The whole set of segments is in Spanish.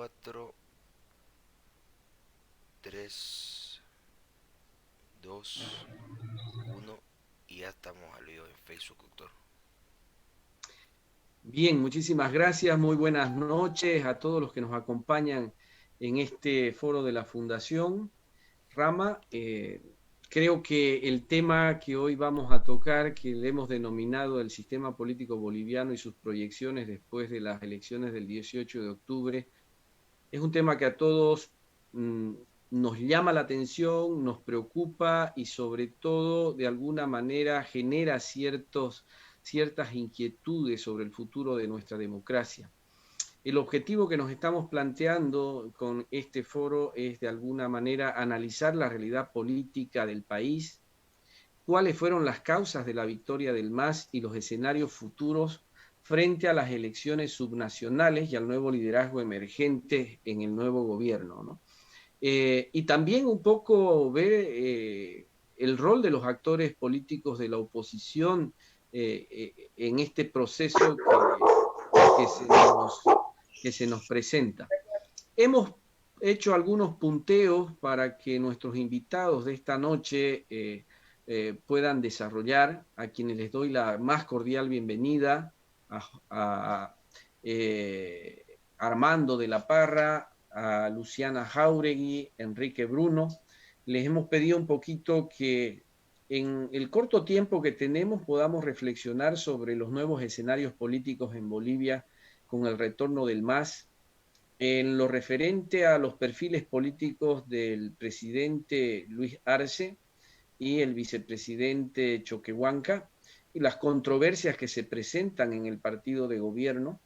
4, 3, 2, 1 y ya estamos al vivo en Facebook, doctor. Bien, muchísimas gracias, muy buenas noches a todos los que nos acompañan en este foro de la Fundación Rama. Creo que el tema que hoy vamos a tocar, que le hemos denominado el sistema político boliviano y sus proyecciones después de las elecciones del 18 de octubre, es un tema que a todos mm, nos llama la atención, nos preocupa y sobre todo de alguna manera genera ciertas inquietudes sobre el futuro de nuestra democracia. El objetivo que nos estamos planteando con este foro es de alguna manera analizar la realidad política del país, cuáles fueron las causas de la victoria del MAS y los escenarios futuros frente a las elecciones subnacionales y al nuevo liderazgo emergente en el nuevo gobierno, ¿no? Y también un poco ver el rol de los actores políticos de la oposición en este proceso que, se nos, que se nos presenta. Hemos hecho algunos punteos para que nuestros invitados de esta noche puedan desarrollar, a quienes les doy la más cordial bienvenida, a Armando de la Parra, a Luciana Jauregui, Enrique Bruno. Les hemos pedido un poquito que en el corto tiempo que tenemos podamos reflexionar sobre los nuevos escenarios políticos en Bolivia con el retorno del MAS, en lo referente a los perfiles políticos del presidente Luis Arce y el vicepresidente Choquehuanca y las controversias que se presentan en el partido de gobierno,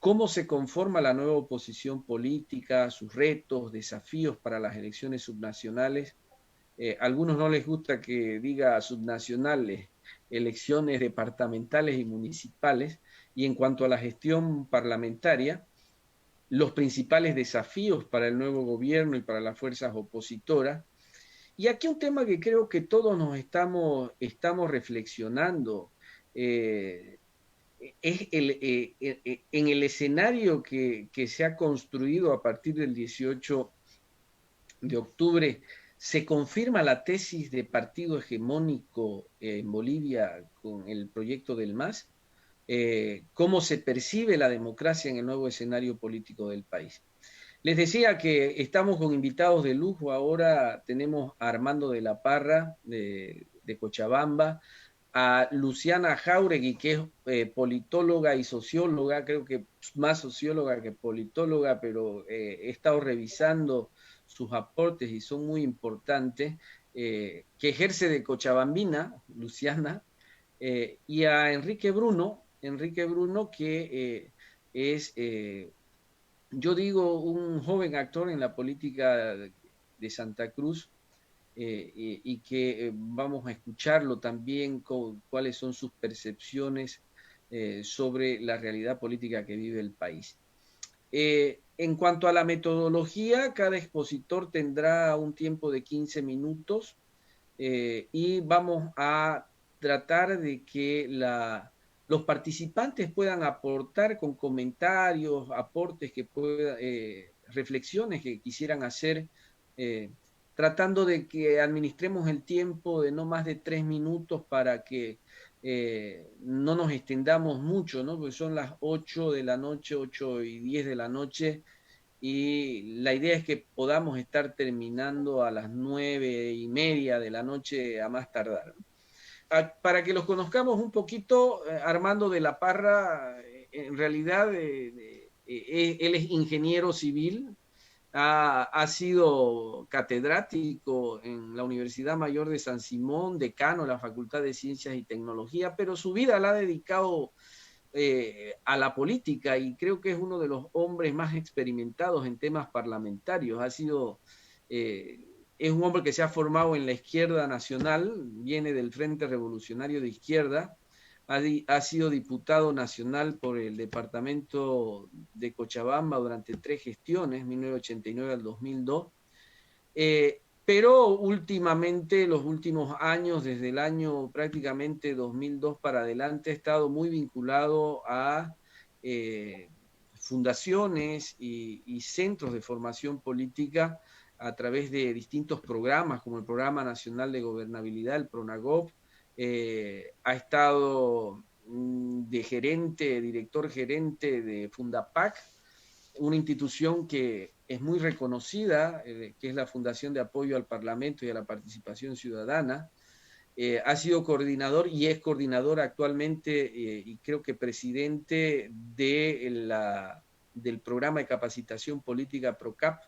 cómo se conforma la nueva oposición política, sus retos, desafíos para las elecciones subnacionales. A algunos no les gusta que diga subnacionales, elecciones departamentales y municipales, y en cuanto a la gestión parlamentaria, los principales desafíos para el nuevo gobierno y para las fuerzas opositoras. Y aquí un tema que creo que todos nos estamos reflexionando, eh, es en el escenario que se ha construido a partir del 18 de octubre, se confirma la tesis de partido hegemónico en Bolivia con el proyecto del MAS, cómo se percibe la democracia en el nuevo escenario político del país. Les decía que estamos con invitados de lujo. Ahora tenemos a Armando de la Parra de Cochabamba, a Luciana Jauregui, que es politóloga y socióloga, creo que más socióloga que politóloga, pero he estado revisando sus aportes y son muy importantes, que ejerce de cochabambina, Luciana, y a Enrique Bruno que yo digo, un joven actor en la política de Santa Cruz, y que vamos a escucharlo también con cuáles son sus percepciones sobre la realidad política que vive el país. En cuanto a la metodología, cada expositor tendrá un tiempo de 15 minutos, y vamos a tratar de que los participantes puedan aportar con comentarios, aportes reflexiones que quisieran hacer, eh, tratando de que administremos el tiempo de no más de 3 minutos para que no nos extendamos mucho, ¿no? Porque son las 8 de la noche, 8:10 de la noche, y la idea es que podamos estar terminando a las 9:30 de la noche a más tardar. Para que los conozcamos un poquito, Armando de la Parra, en realidad él es ingeniero civil, ha sido catedrático en la Universidad Mayor de San Simón, decano de la Facultad de Ciencias y Tecnología, pero su vida la ha dedicado a la política, y creo que es uno de los hombres más experimentados en temas parlamentarios. Eh, es un hombre que se ha formado en la izquierda nacional, viene del Frente Revolucionario de Izquierda, ha sido diputado nacional por el departamento de Cochabamba durante 3 gestiones, 1989 al 2002, pero últimamente, los últimos años, desde el año prácticamente 2002 para adelante, he estado muy vinculado a fundaciones y centros de formación política a través de distintos programas, como el Programa Nacional de Gobernabilidad, el PRONAGOP. Ha estado de gerente, director gerente de Fundapac, una institución que es muy reconocida, que es la Fundación de Apoyo al Parlamento y a la Participación Ciudadana. Ha sido coordinador y es coordinador actualmente y creo que presidente del programa de capacitación política PROCAP.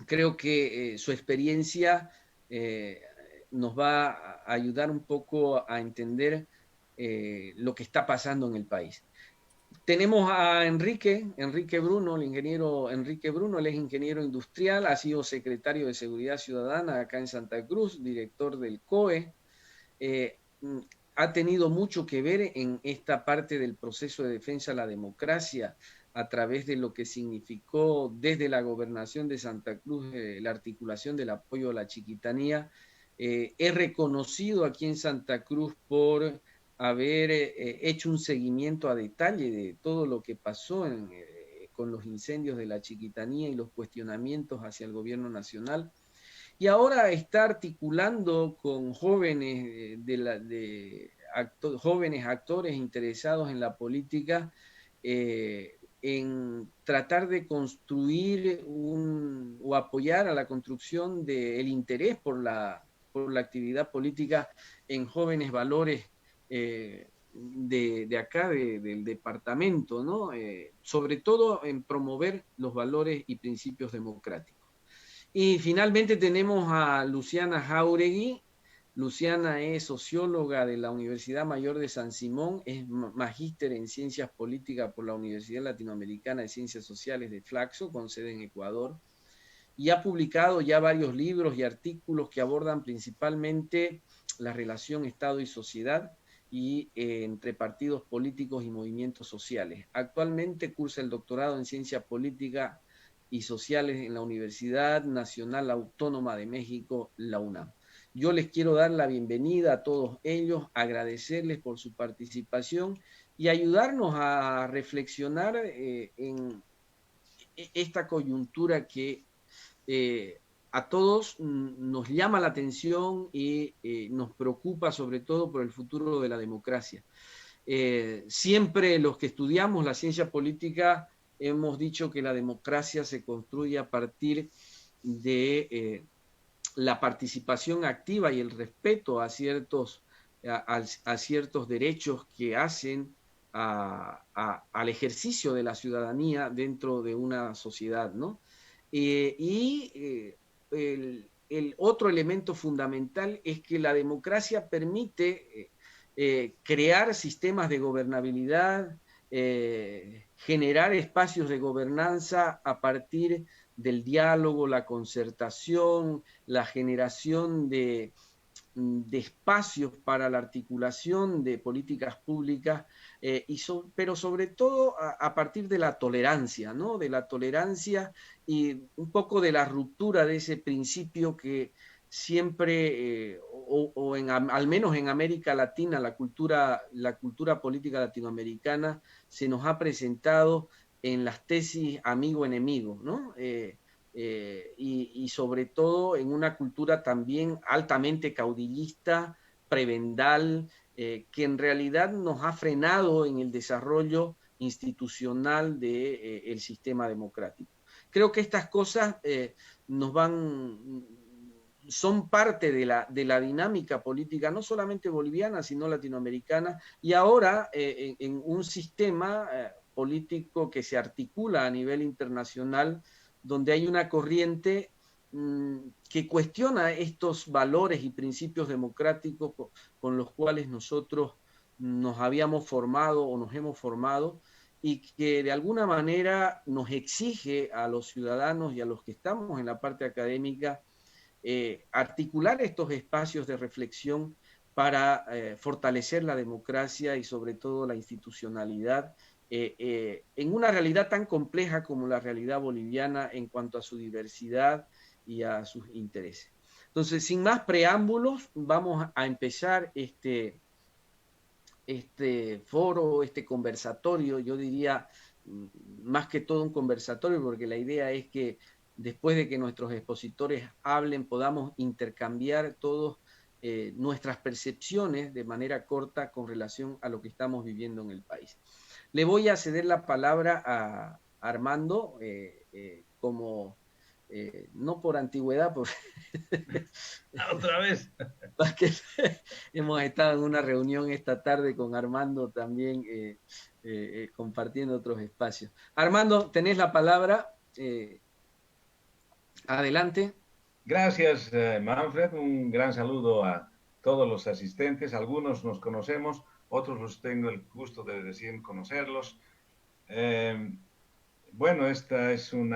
Creo que su experiencia eh, nos va a ayudar un poco a entender lo que está pasando en el país. Tenemos a Enrique Bruno, el ingeniero Enrique Bruno, él es ingeniero industrial, ha sido secretario de Seguridad Ciudadana acá en Santa Cruz, director del COE, eh, ha tenido mucho que ver en esta parte del proceso de defensa de la democracia a través de lo que significó desde la gobernación de Santa Cruz la articulación del apoyo a la chiquitanía. Es reconocido aquí en Santa Cruz por haber hecho un seguimiento a detalle de todo lo que pasó con los incendios de la chiquitanía y los cuestionamientos hacia el gobierno nacional. Y ahora está articulando con jóvenes, jóvenes actores interesados en la política, en tratar de construir o apoyar a la construcción del interés por la actividad política en jóvenes valores de acá, del departamento, ¿no? Sobre todo en promover los valores y principios democráticos. Y finalmente tenemos a Luciana Jáuregui. Luciana es socióloga de la Universidad Mayor de San Simón, es magíster en Ciencias Políticas por la Universidad Latinoamericana de Ciencias Sociales de Flaxo, con sede en Ecuador, y ha publicado ya varios libros y artículos que abordan principalmente la relación Estado y sociedad y entre partidos políticos y movimientos sociales. Actualmente cursa el doctorado en Ciencia Política y Sociales en la Universidad Nacional Autónoma de México, la UNAM. Yo les quiero dar la bienvenida a todos ellos, agradecerles por su participación y ayudarnos a reflexionar en esta coyuntura que a todos nos llama la atención y nos preocupa sobre todo por el futuro de la democracia. Siempre los que estudiamos la ciencia política hemos dicho que la democracia se construye a partir de la participación activa y el respeto a ciertos derechos que hacen al ejercicio de la ciudadanía dentro de una sociedad, ¿no? El otro elemento fundamental es que la democracia permite crear sistemas de gobernabilidad, generar espacios de gobernanza a partir del diálogo, la concertación, la generación de espacios para la articulación de políticas públicas, pero sobre todo a partir de la tolerancia, ¿no? De la tolerancia y un poco de la ruptura de ese principio que siempre, al menos en América Latina, la cultura política latinoamericana se nos ha presentado en las tesis amigo-enemigo, ¿no? Y sobre todo en una cultura también altamente caudillista, prebendal, que en realidad nos ha frenado en el desarrollo institucional del sistema democrático. Creo que estas cosas son parte de la dinámica política, no solamente boliviana, sino latinoamericana, y ahora en un sistema político que se articula a nivel internacional, donde hay una corriente que cuestiona estos valores y principios democráticos con los cuales nosotros nos habíamos formado o nos hemos formado y que de alguna manera nos exige a los ciudadanos y a los que estamos en la parte académica articular estos espacios de reflexión para fortalecer la democracia y sobre todo la institucionalidad en una realidad tan compleja como la realidad boliviana en cuanto a su diversidad y a sus intereses. Entonces, sin más preámbulos, vamos a empezar este foro, este conversatorio, yo diría, más que todo un conversatorio, porque la idea es que después de que nuestros expositores hablen, podamos intercambiar todos nuestras percepciones de manera corta con relación a lo que estamos viviendo en el país. Le voy a ceder la palabra a Armando como, no por antigüedad, porque Otra vez. hemos estado en una reunión esta tarde con Armando también compartiendo otros espacios. Armando, tenés la palabra. Adelante. Gracias, Manfred. Un gran saludo a todos los asistentes. Algunos nos conocemos, otros los tengo el gusto de recién conocerlos. Eh, bueno, esta es un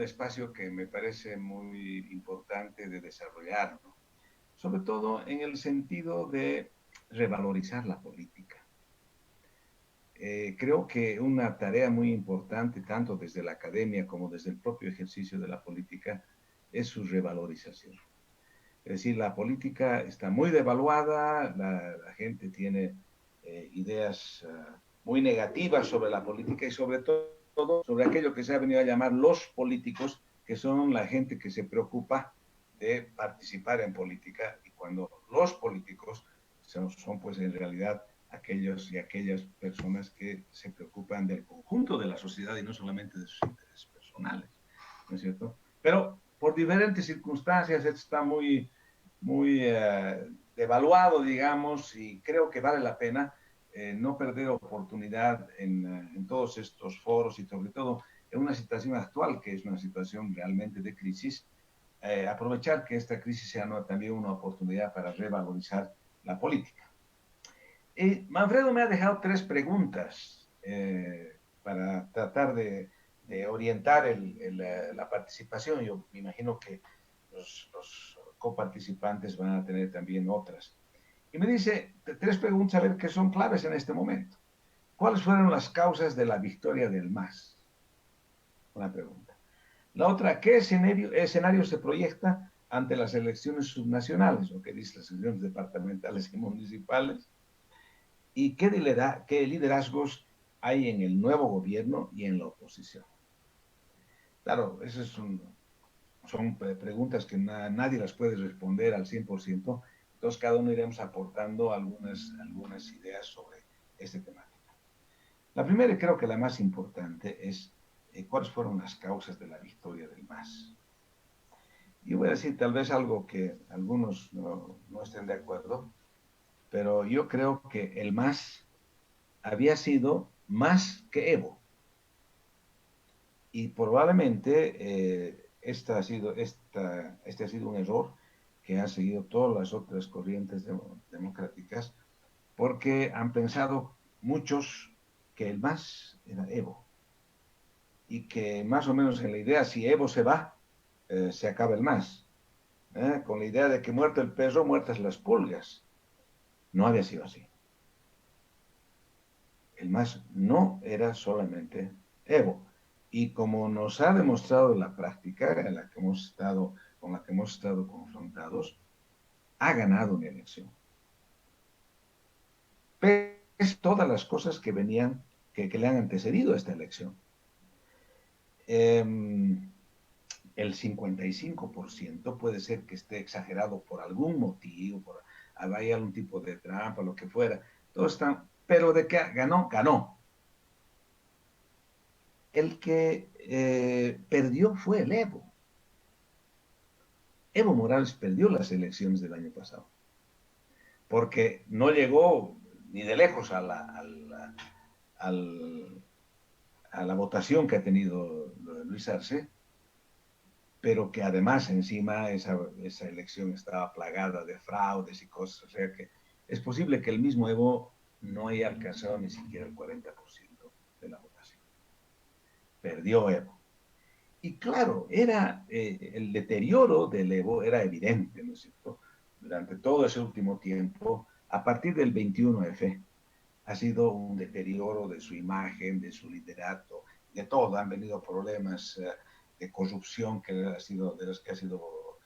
espacio que me parece muy importante de desarrollar, ¿no? Sobre todo en el sentido de revalorizar la política. Creo que una tarea muy importante, tanto desde la academia como desde el propio ejercicio de la política, es su revalorización. Es decir, la política está muy devaluada, la gente tiene ideas muy negativas sobre la política y sobre todo sobre aquello que se ha venido a llamar los políticos, que son la gente que se preocupa de participar en política, y cuando los políticos son pues en realidad aquellos y aquellas personas que se preocupan del conjunto de la sociedad y no solamente de sus intereses personales, ¿no es cierto? Pero por diferentes circunstancias esto está muy devaluado, digamos, y creo que vale la pena no perder oportunidad en todos estos foros y sobre todo en una situación actual que es una situación realmente de crisis, aprovechar que esta crisis sea también una oportunidad para revalorizar la política. Manfredo me ha dejado 3 preguntas para tratar de orientar la participación. Yo me imagino que los coparticipantes van a tener también otras. Y me dice 3 preguntas a ver que son claves en este momento. ¿Cuáles fueron las causas de la victoria del MAS? Una pregunta. La otra, ¿qué escenario se proyecta ante las elecciones subnacionales, o que dice las elecciones departamentales y municipales? ¿Y qué liderazgos hay en el nuevo gobierno y en la oposición? Claro, esas son preguntas que nadie las puede responder al 100%, entonces cada uno iremos aportando algunas ideas sobre este temática. La primera y creo que la más importante es cuáles fueron las causas de la victoria del MAS. Yo voy a decir tal vez algo que algunos no estén de acuerdo, pero yo creo que el MAS había sido más que Evo. Y probablemente este ha sido un error que han seguido todas las otras corrientes democráticas, porque han pensado muchos que el MAS era Evo. Y que más o menos en la idea, si Evo se va, se acaba el MAS. Con la idea de que muerto el perro, muertas las pulgas. No había sido así. El MAS no era solamente Evo. Y como nos ha demostrado la práctica con la que hemos estado confrontados, ha ganado una elección. Pero es todas las cosas que le han antecedido a esta elección. El 55% puede ser que esté exagerado por algún motivo, haya algún tipo de trampa, lo que fuera. Todos están, pero de que ganó, ganó. El que perdió fue el Evo. Evo Morales perdió las elecciones del año pasado, porque no llegó ni de lejos a la votación que ha tenido Luis Arce, pero que además encima esa elección estaba plagada de fraudes y cosas, o sea que es posible que el mismo Evo no haya alcanzado ni siquiera el 40% de la votación. Perdió Evo. Y claro, el deterioro del Evo era evidente, ¿no es cierto? Durante todo ese último tiempo, a partir del 21F, ha sido un deterioro de su imagen, de su liderato, de todo. Han venido problemas de corrupción de los que ha sido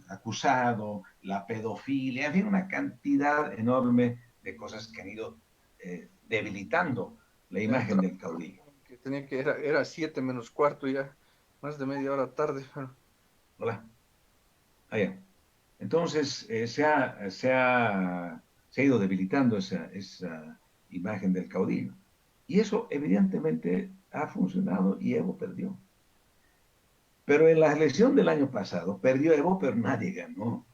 acusado, la pedofilia, en fin, una cantidad enorme de cosas que han ido debilitando la Ya imagen del caudillo. que tenía que, era 7 menos cuarto ya, más de media hora tarde. Pero Hola. Allá. Entonces, se ha ido debilitando esa imagen del caudillo. Y eso evidentemente ha funcionado y Evo perdió. Pero en la elección del año pasado perdió Evo, pero nadie ganó.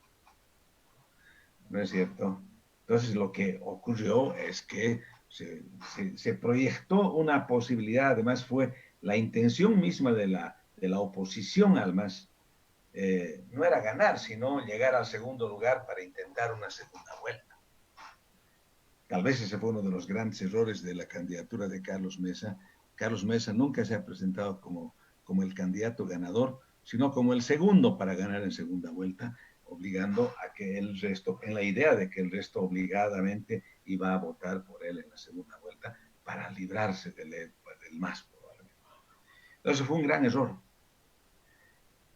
¿No es cierto? Entonces lo que ocurrió es que se proyectó una posibilidad, además fue la intención misma de la oposición al MAS, no era ganar, sino llegar al segundo lugar para intentar una segunda vuelta. Tal vez ese fue uno de los grandes errores de la candidatura de Carlos Mesa. Carlos Mesa nunca se ha presentado como el candidato ganador, sino como el segundo para ganar en segunda vuelta, obligando a que el resto, en la idea de que el resto obligadamente iba a votar por él en la segunda vuelta para librarse del MAS probablemente. Entonces fue un gran error.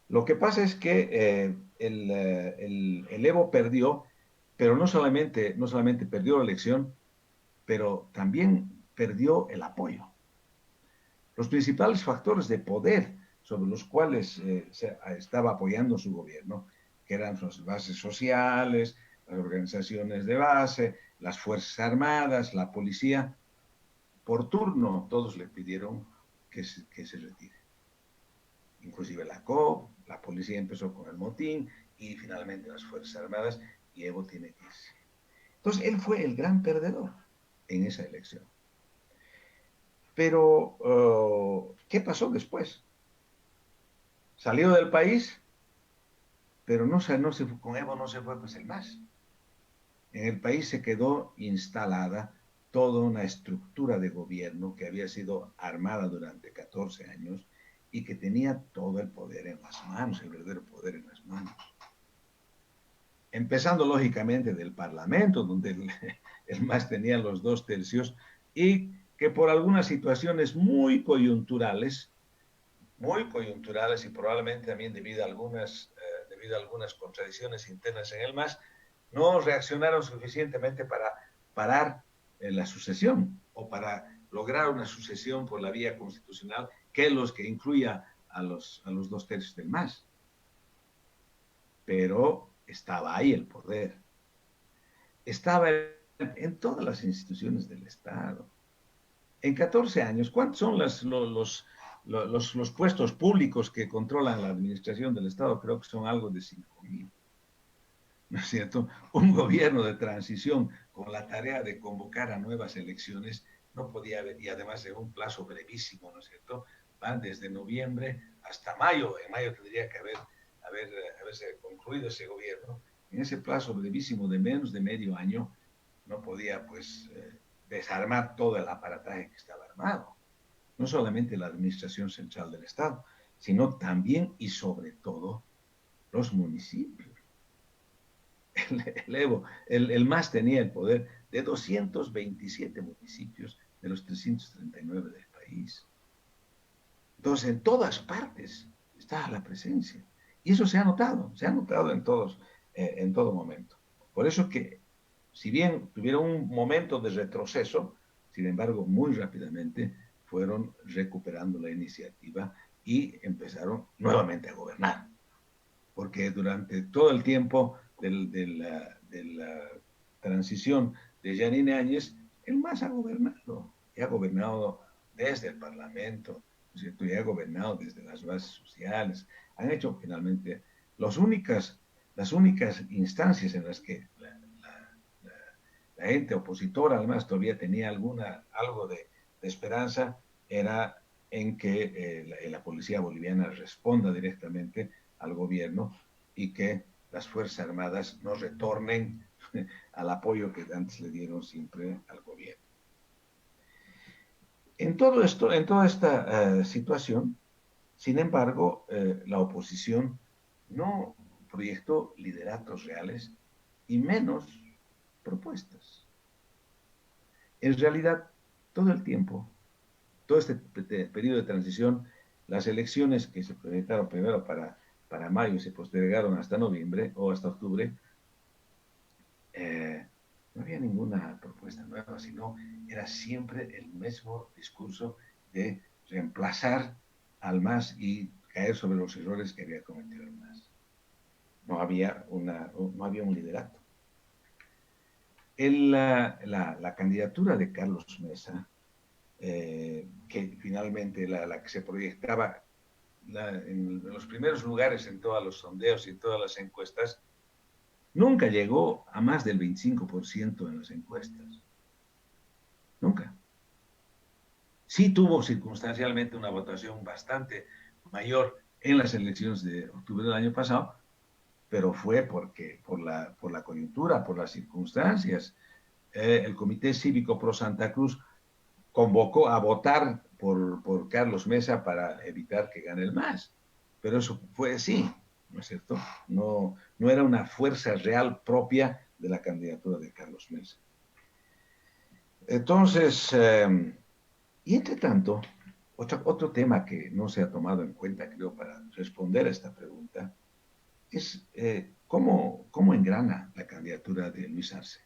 Lo que pasa es que el Evo perdió, pero no solamente perdió la elección, pero también perdió el apoyo. Los principales factores de poder sobre los cuales se estaba apoyando su gobierno, que eran sus bases sociales, las organizaciones de base, las Fuerzas Armadas, la policía, por turno todos le pidieron que se retire. Inclusive la COP, la policía empezó con el motín y finalmente las Fuerzas Armadas y Evo tiene que irse. Entonces él fue el gran perdedor en esa elección. Pero, ¿qué pasó después? Salió del país, pero no se fue, con Evo no se fue pues el MAS. En el país se quedó instalada toda una estructura de gobierno que había sido armada durante 14 años y que tenía todo el poder en las manos, el verdadero poder en las manos. Empezando lógicamente del Parlamento, donde el MAS tenía los 2 tercios y que por algunas situaciones muy coyunturales y probablemente también debido a algunas contradicciones internas en el MAS, no reaccionaron suficientemente para parar la sucesión o para lograr una sucesión por la vía constitucional que incluya a los 2 tercios del MAS. Pero estaba ahí el poder. Estaba en todas las instituciones del Estado. En 14 años, ¿cuántos son los puestos públicos que controlan la administración del Estado? Creo que son algo de 5.000. ¿No es cierto? Un gobierno de transición con la tarea de convocar a nuevas elecciones no podía haber, y además en un plazo brevísimo, ¿no es cierto? Van desde noviembre hasta mayo. En mayo tendría que haberse concluido ese gobierno. En ese plazo brevísimo de menos de medio año no podía, pues, desarmar todo el aparataje que estaba armado. No solamente la administración central del Estado, sino también y sobre todo los municipios. El MAS tenía el poder de 227 municipios de los 339 del país. Entonces, en todas partes está la presencia. Y eso se ha notado en todo momento. Por eso que, si bien tuvieron un momento de retroceso, sin embargo, muy rápidamente fueron recuperando la iniciativa y empezaron nuevamente a gobernar. Porque durante todo el tiempo de la transición de Yanine Áñez, el MAS ha gobernado, y ha gobernado desde el Parlamento, ¿cierto? Y ha gobernado desde las bases sociales. Han hecho finalmente las únicas instancias en las que la gente opositora, además, todavía tenía algo de esperanza, era en que la policía boliviana responda directamente al gobierno y que las Fuerzas Armadas no retornen al apoyo que antes le dieron siempre al gobierno. En todo esto, en toda esta situación, sin embargo, la oposición no proyectó lideratos reales y menos propuestas. En realidad, todo el tiempo, todo este periodo de transición, las elecciones que se proyectaron primero para mayo y se postergaron hasta noviembre o hasta octubre, No había ninguna propuesta nueva, sino era siempre el mismo discurso de reemplazar al MAS y caer sobre los errores que había cometido el MAS. No había un liderato. La candidatura de Carlos Mesa, que finalmente la que se proyectaba en los primeros lugares en todos los sondeos y en todas las encuestas, nunca llegó a más del 25% en las encuestas. Nunca. Sí tuvo circunstancialmente una votación bastante mayor en las elecciones de octubre del año pasado, pero fue por la coyuntura, por las circunstancias. El Comité Cívico Pro Santa Cruz convocó a votar por Carlos Mesa para evitar que gane el MAS. Pero eso fue así, ¿no es cierto? No era una fuerza real propia de la candidatura de Carlos Mesa. Entonces, y entre tanto, otro tema que no se ha tomado en cuenta, creo, para responder a esta pregunta, es cómo engrana la candidatura de Luis Arce.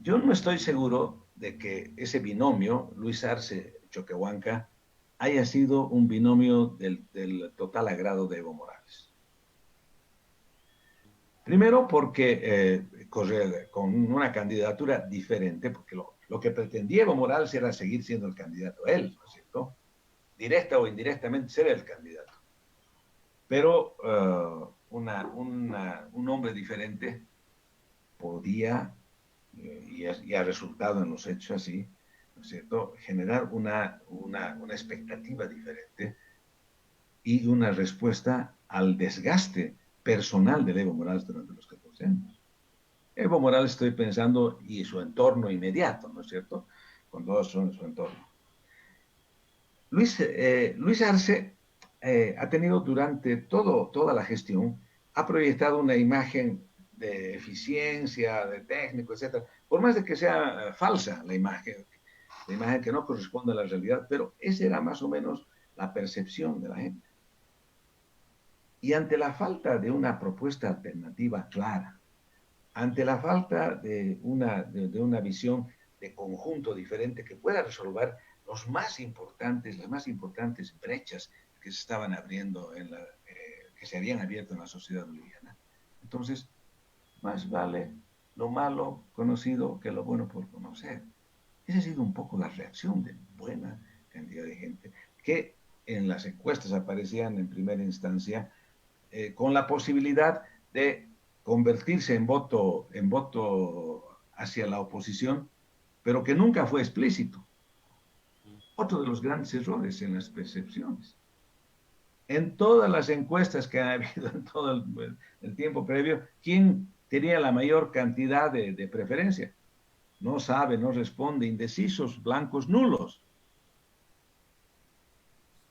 Yo no estoy seguro de que ese binomio, Luis Arce-Choquehuanca, haya sido un binomio del total agrado de Evo Morales. Primero porque con una candidatura diferente, porque lo que pretendía Evo Morales era seguir siendo el candidato él, ¿no es cierto? Directa o indirectamente ser el candidato. Pero un hombre diferente podía, y ha resultado en los hechos así, ¿no es cierto?, generar una expectativa diferente y una respuesta al desgaste personal de Evo Morales durante los 14 años. Evo Morales estoy pensando y su entorno inmediato, ¿no es cierto?, con todos son su entorno. Luis Arce ha tenido durante toda la gestión, ha proyectado una imagen de eficiencia, de técnico, etcétera, por más de que sea falsa la imagen que no corresponde a la realidad, pero esa era más o menos la percepción de la gente. Y ante la falta de una propuesta alternativa clara, ante la falta de una visión de conjunto diferente que pueda resolver las más importantes brechas que se estaban abriendo, que se habían abierto en la sociedad boliviana. Entonces, más vale lo malo conocido que lo bueno por conocer. Esa ha sido un poco la reacción de buena cantidad de gente que en las encuestas aparecían en primera instancia con la posibilidad de convertirse en voto hacia la oposición, pero que nunca fue explícito. Otro de los grandes errores en las percepciones. En todas las encuestas que ha habido en todo el tiempo previo, ¿quién tenía la mayor cantidad de preferencia? No sabe, no responde, indecisos, blancos, nulos.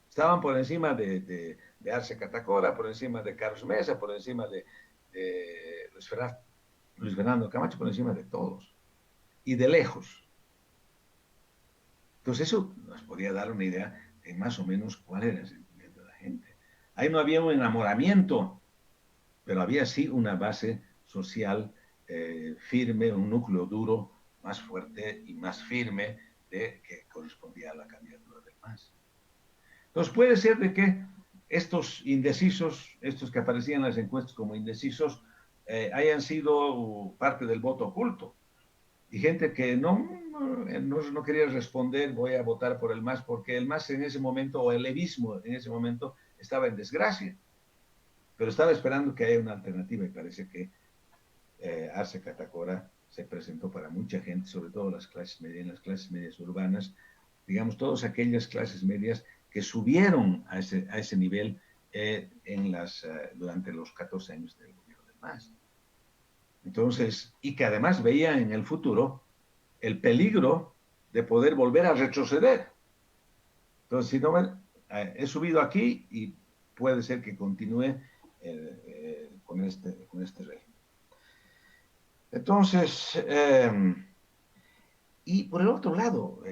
Estaban por encima de Arce Catacora, por encima de Carlos Mesa, por encima de Luis Fernando Camacho, por encima de todos. Y de lejos. Entonces eso nos podía dar una idea de más o menos cuál era el sentimiento de la gente. Ahí no había un enamoramiento, pero había sí una base social firme, un núcleo duro, más fuerte y más firme que correspondía a la candidatura del MAS. Entonces puede ser de que estos indecisos, estos que aparecían en las encuestas como indecisos, hayan sido parte del voto oculto. Y gente que no quería responder, voy a votar por el MAS, porque el MAS en ese momento, o el levismo en ese momento, estaba en desgracia. Pero estaba esperando que haya una alternativa y parece que Arce Catacora se presentó para mucha gente, sobre todo las clases medias urbanas, digamos, todas aquellas clases medias que subieron a ese nivel durante los 14 años del gobierno del MAS. Entonces, y que además veía en el futuro el peligro de poder volver a retroceder. Entonces, si no, he subido aquí y puede ser que continúe con este régimen. Entonces, y por el otro lado,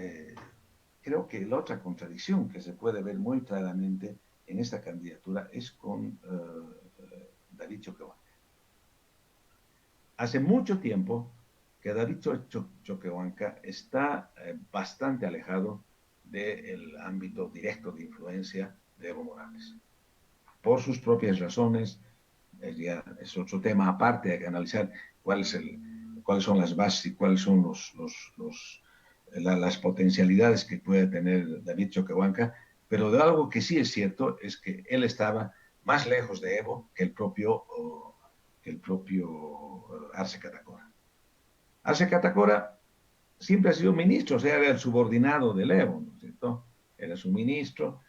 creo que la otra contradicción que se puede ver muy claramente en esta candidatura es con David Choquehuanca. hace mucho tiempo que David Choquehuanca está bastante alejado del ámbito directo de influencia de Evo Morales. Por sus propias razones, ya es otro tema aparte, hay que analizar cuáles son las bases y cuáles son las potencialidades que puede tener David Choquehuanca, pero de algo que sí es cierto es que él estaba más lejos de Evo que el propio Arce Catacora. Arce Catacora siempre ha sido ministro, o sea, era el subordinado del Evo, ¿no es cierto? Era su ministro,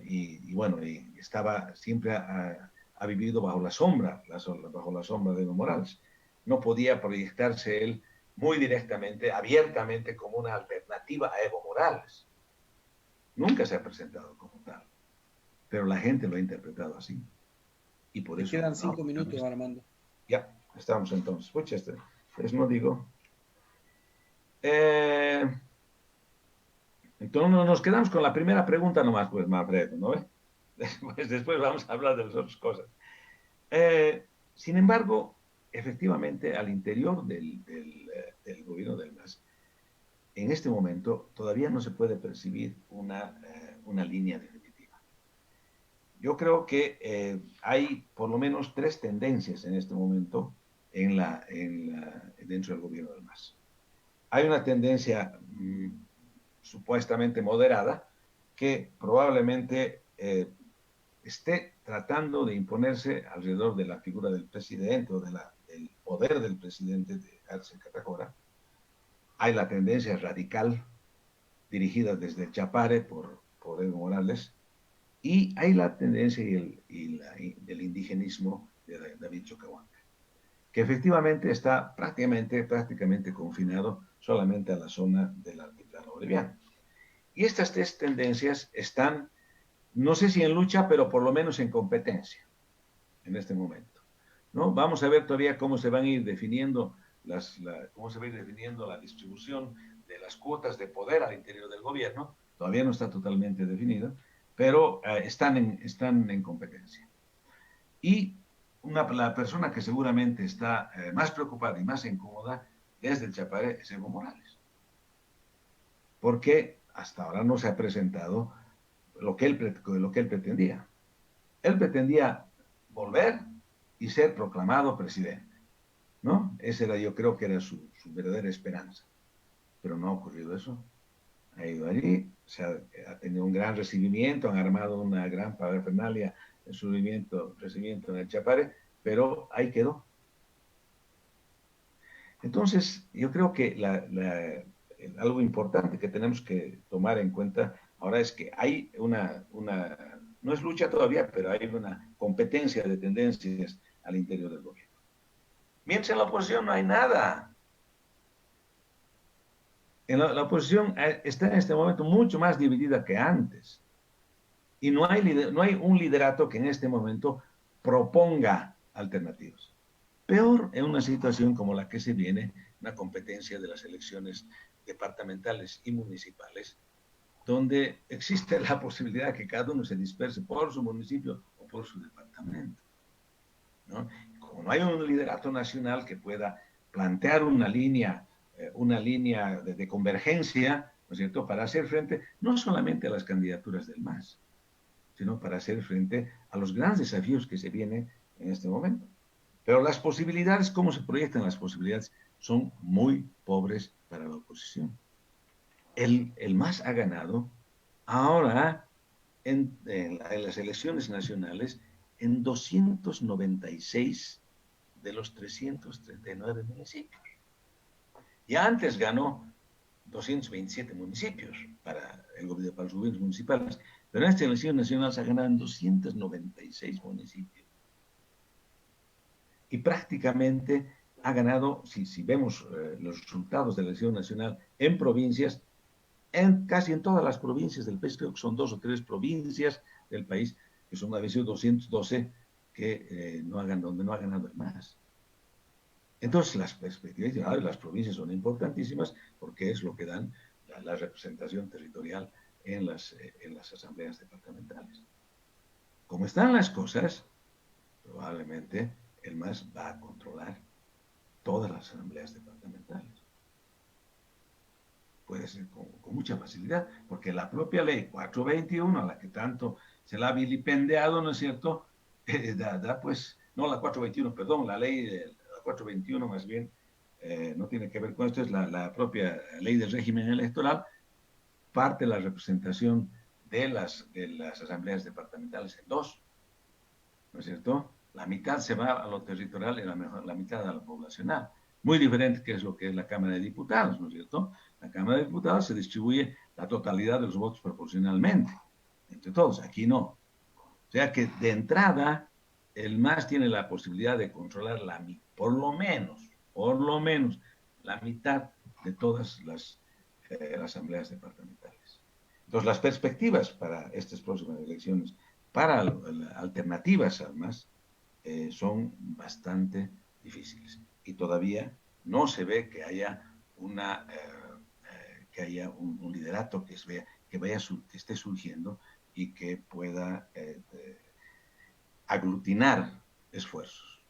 y bueno, y estaba siempre ha vivido bajo la sombra de Evo Morales. No podía proyectarse él muy directamente, abiertamente, como una alternativa a Evo Morales. Nunca se ha presentado como tal, pero la gente lo ha interpretado así. Y por Te eso, quedan no, 5 minutos, Armando. ya, estamos entonces. Escucha, pues no digo. Eh, entonces nos quedamos con la primera pregunta nomás, pues, Manfredo, ¿no? Después vamos a hablar de las otras cosas. Sin embargo, efectivamente, al interior del gobierno del MAS, en este momento todavía no se puede percibir una línea definitiva. Yo creo que hay por lo menos tres tendencias en este momento dentro del gobierno del MAS. Hay una tendencia supuestamente moderada que probablemente esté tratando de imponerse alrededor de la figura del presidente o del poder del presidente de Arce Catacora. Hay la tendencia radical dirigida desde el Chapare por Evo Morales, y hay la tendencia del indigenismo de David Choquehuanca, que efectivamente está prácticamente confinado solamente a la zona del altiplano boliviano. Y estas tres tendencias están, no sé si en lucha, pero por lo menos en competencia en este momento, ¿no? Vamos a ver todavía cómo se van a ir definiendo cómo se va a ir definiendo la distribución de las cuotas de poder al interior del gobierno. Todavía no está totalmente definido, pero están en competencia. Y la persona que seguramente está más preocupada y más incómoda desde el Chapare es Evo Morales, porque hasta ahora no se ha presentado lo que él pretendía. Él pretendía volver y ser proclamado presidente, ¿no? Esa era, yo creo que era su verdadera esperanza, pero no ha ocurrido eso. Ha ido allí, ha tenido un gran recibimiento, han armado una gran parafernalia en su recibimiento en el Chapare, pero ahí quedó. Entonces, yo creo que algo importante que tenemos que tomar en cuenta ahora es que hay no es lucha todavía, pero hay una competencia de tendencias al interior del gobierno. Mientras en la oposición no hay nada. La oposición está en este momento mucho más dividida que antes. Y no hay un liderato que en este momento proponga alternativas. Peor en una situación como la que se viene, una competencia de las elecciones departamentales y municipales, donde existe la posibilidad de que cada uno se disperse por su municipio o por su departamento, ¿no? Como no hay un liderato nacional que pueda plantear una línea de convergencia, ¿no es cierto?, para hacer frente no solamente a las candidaturas del MAS, sino para hacer frente a los grandes desafíos que se vienen en este momento. Pero las posibilidades, cómo se proyectan las posibilidades, son muy pobres para la oposición. El MAS ha ganado ahora en las elecciones nacionales en 296 de los 339 municipios. Y antes ganó 227 municipios para los gobiernos municipales, pero en esta elección nacional se ha ganado en 296 municipios. Y prácticamente ha ganado, si vemos los resultados de la elección nacional en provincias, casi en todas las provincias del país, creo que son 2 o 3 provincias del país, que son a veces 212, donde no ha ganado el MAS. Entonces, las perspectivas de las provincias son importantísimas porque es lo que dan la representación territorial en las asambleas departamentales. Como están las cosas, probablemente el MAS va a controlar todas las asambleas departamentales. Puede ser con mucha facilidad, porque la propia ley 421, a la que tanto se la ha vilipendiado, ¿no es cierto? Pues, no la 421, perdón, la ley, la 421 más bien, no tiene que ver con esto, es la propia ley del régimen electoral, parte la representación de las asambleas departamentales en dos, ¿no es cierto? La mitad se va a lo territorial y la mitad a lo poblacional. Muy diferente que es lo que es la Cámara de Diputados, ¿no es cierto? La Cámara de Diputados se distribuye la totalidad de los votos proporcionalmente, entre todos, aquí no. O sea que de entrada, el MAS tiene la posibilidad de controlar por lo menos, la mitad de todas las asambleas departamentales. Entonces, las perspectivas para estas próximas elecciones, para alternativas al MAS, son bastante difíciles. Y todavía no se ve que haya un liderato que esté surgiendo y que pueda aglutinar esfuerzos.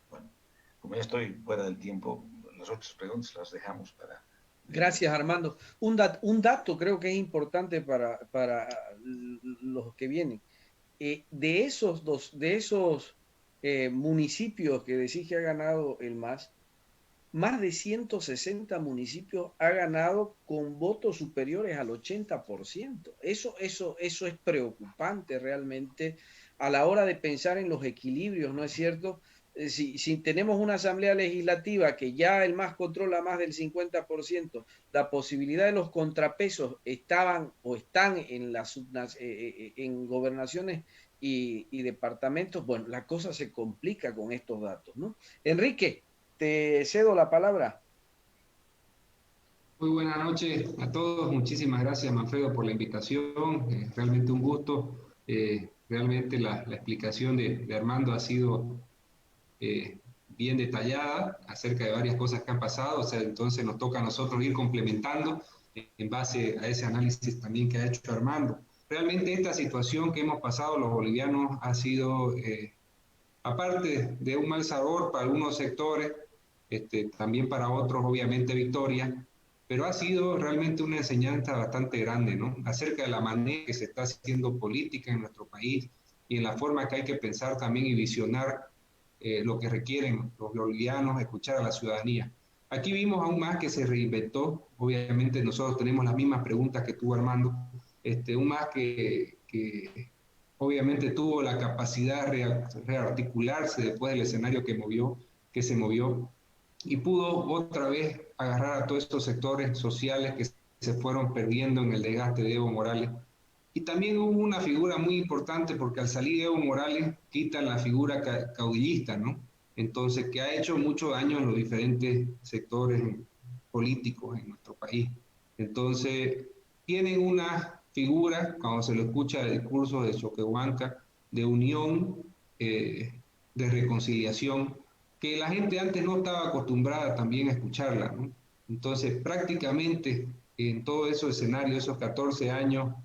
Bueno, como ya estoy fuera del tiempo, las otras preguntas las dejamos para... Gracias, Armando. Un dato creo que es importante para los que vienen. De esos municipios que decís que ha ganado el MAS, más de 160 municipios ha ganado con votos superiores al 80%. Eso es preocupante realmente a la hora de pensar en los equilibrios, ¿no es cierto? Si tenemos una asamblea legislativa que ya el MAS controla más del 50%, la posibilidad de los contrapesos estaban o están en gobernaciones y departamentos, bueno, la cosa se complica con estos datos, ¿no? Enrique, te cedo la palabra. Muy buenas noches a todos. Muchísimas gracias, Manfredo, por la invitación. Realmente un gusto. Realmente la explicación de Armando ha sido bien detallada acerca de varias cosas que han pasado. O sea, entonces nos toca a nosotros ir complementando en base a ese análisis también que ha hecho Armando. Realmente esta situación que hemos pasado los bolivianos ha sido, aparte de un mal sabor para algunos sectores, también para otros obviamente victoria, pero ha sido realmente una enseñanza bastante grande, ¿no? Acerca de la manera que se está haciendo política en nuestro país y en la forma que hay que pensar también y visionar lo que requieren los bolivianos, escuchar a la ciudadanía. Aquí vimos aún más que se reinventó, obviamente nosotros tenemos las mismas preguntas que tuvo Armando, un MAS que obviamente tuvo la capacidad de rearticularse después del escenario que se movió, y pudo otra vez agarrar a todos estos sectores sociales que se fueron perdiendo en el desgaste de Evo Morales. Y también hubo una figura muy importante porque al salir Evo Morales quitan la figura caudillista, ¿no? Entonces, que ha hecho mucho daño en los diferentes sectores políticos en nuestro país. Entonces, tienen una figura, cuando se lo escucha el discurso de Choquehuanca, de unión, de reconciliación, que la gente antes no estaba acostumbrada también a escucharla, ¿no? Entonces, prácticamente en todos esos escenarios, esos 14 años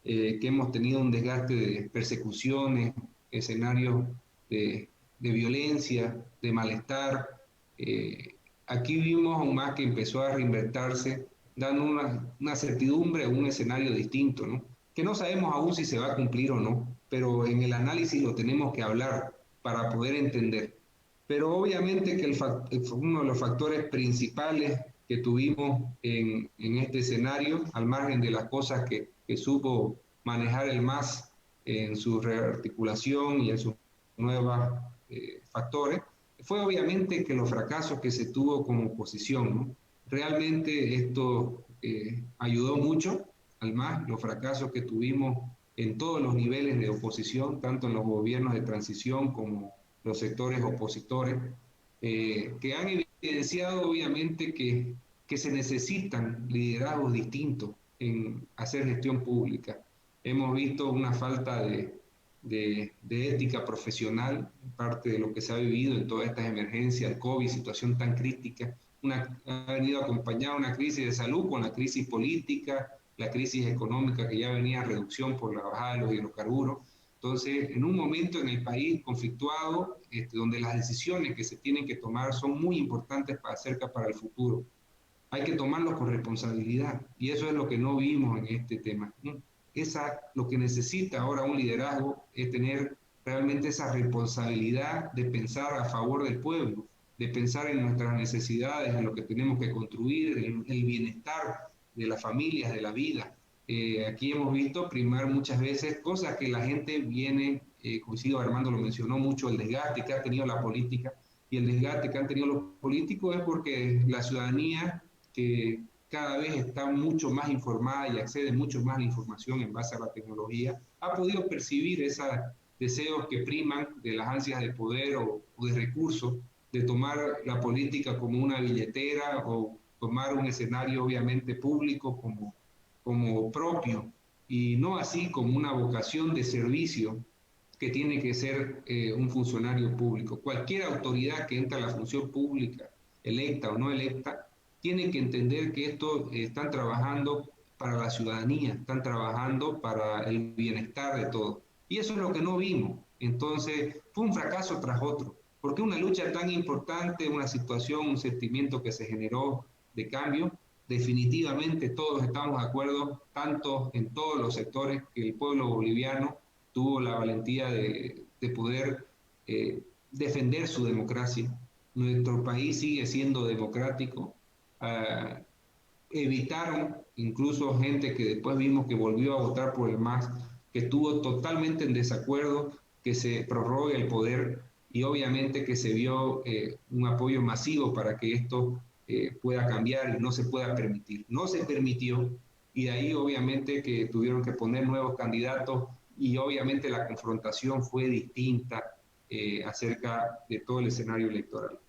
que hemos tenido un desgaste de persecuciones, escenarios de violencia, de malestar, aquí vimos aún más que empezó a reinventarse, dando una certidumbre, un escenario distinto, ¿no? Que no sabemos aún si se va a cumplir o no, pero en el análisis lo tenemos que hablar para poder entender. Pero obviamente que uno de los factores principales que tuvimos en este escenario, al margen de las cosas que supo manejar el MAS en su rearticulación y en sus nuevos factores, fue obviamente que los fracasos que se tuvo como oposición, ¿no? Realmente esto ayudó mucho al MAS, los fracasos que tuvimos en todos los niveles de oposición, tanto en los gobiernos de transición como los sectores opositores, que han evidenciado obviamente que se necesitan liderazgos distintos en hacer gestión pública. Hemos visto una falta de ética profesional, parte de lo que se ha vivido en todas estas emergencias, el COVID, situación tan crítica, ha venido acompañada una crisis de salud con la crisis política, la crisis económica que ya venía a reducción por la bajada de los hidrocarburos. Entonces, en un momento en el país conflictuado, donde las decisiones que se tienen que tomar son muy importantes para el futuro, hay que tomarlos con responsabilidad, y eso es lo que no vimos en este tema. Lo que necesita ahora un liderazgo es tener realmente esa responsabilidad de pensar a favor del pueblo, de pensar en nuestras necesidades, en lo que tenemos que construir, en el bienestar de las familias, de la vida. Aquí hemos visto primar muchas veces cosas que la gente viene, coincido, Armando lo mencionó mucho, el desgaste que ha tenido la política, y el desgaste que han tenido los políticos es porque la ciudadanía, que cada vez está mucho más informada y accede mucho más a la información en base a la tecnología, ha podido percibir esos deseos que priman de las ansias de poder o de recursos, de tomar la política como una billetera o tomar un escenario obviamente público como propio, y no así como una vocación de servicio que tiene que ser un funcionario público. Cualquier autoridad que entra a la función pública, electa o no electa, tienen que entender que esto están trabajando para la ciudadanía, están trabajando para el bienestar de todos. Y eso es lo que no vimos. Entonces, fue un fracaso tras otro, porque una lucha tan importante, una situación, un sentimiento que se generó de cambio, definitivamente todos estamos de acuerdo, tanto en todos los sectores, que el pueblo boliviano tuvo la valentía de poder defender su democracia. Nuestro país sigue siendo democrático. Evitaron incluso gente que después vimos que volvió a votar por el MAS, que estuvo totalmente en desacuerdo que se prorrogue el poder, y obviamente que se vio un apoyo masivo para que esto pueda cambiar y no se pueda permitir. No se permitió, y de ahí obviamente que tuvieron que poner nuevos candidatos, y obviamente la confrontación fue distinta acerca de todo el escenario electoral.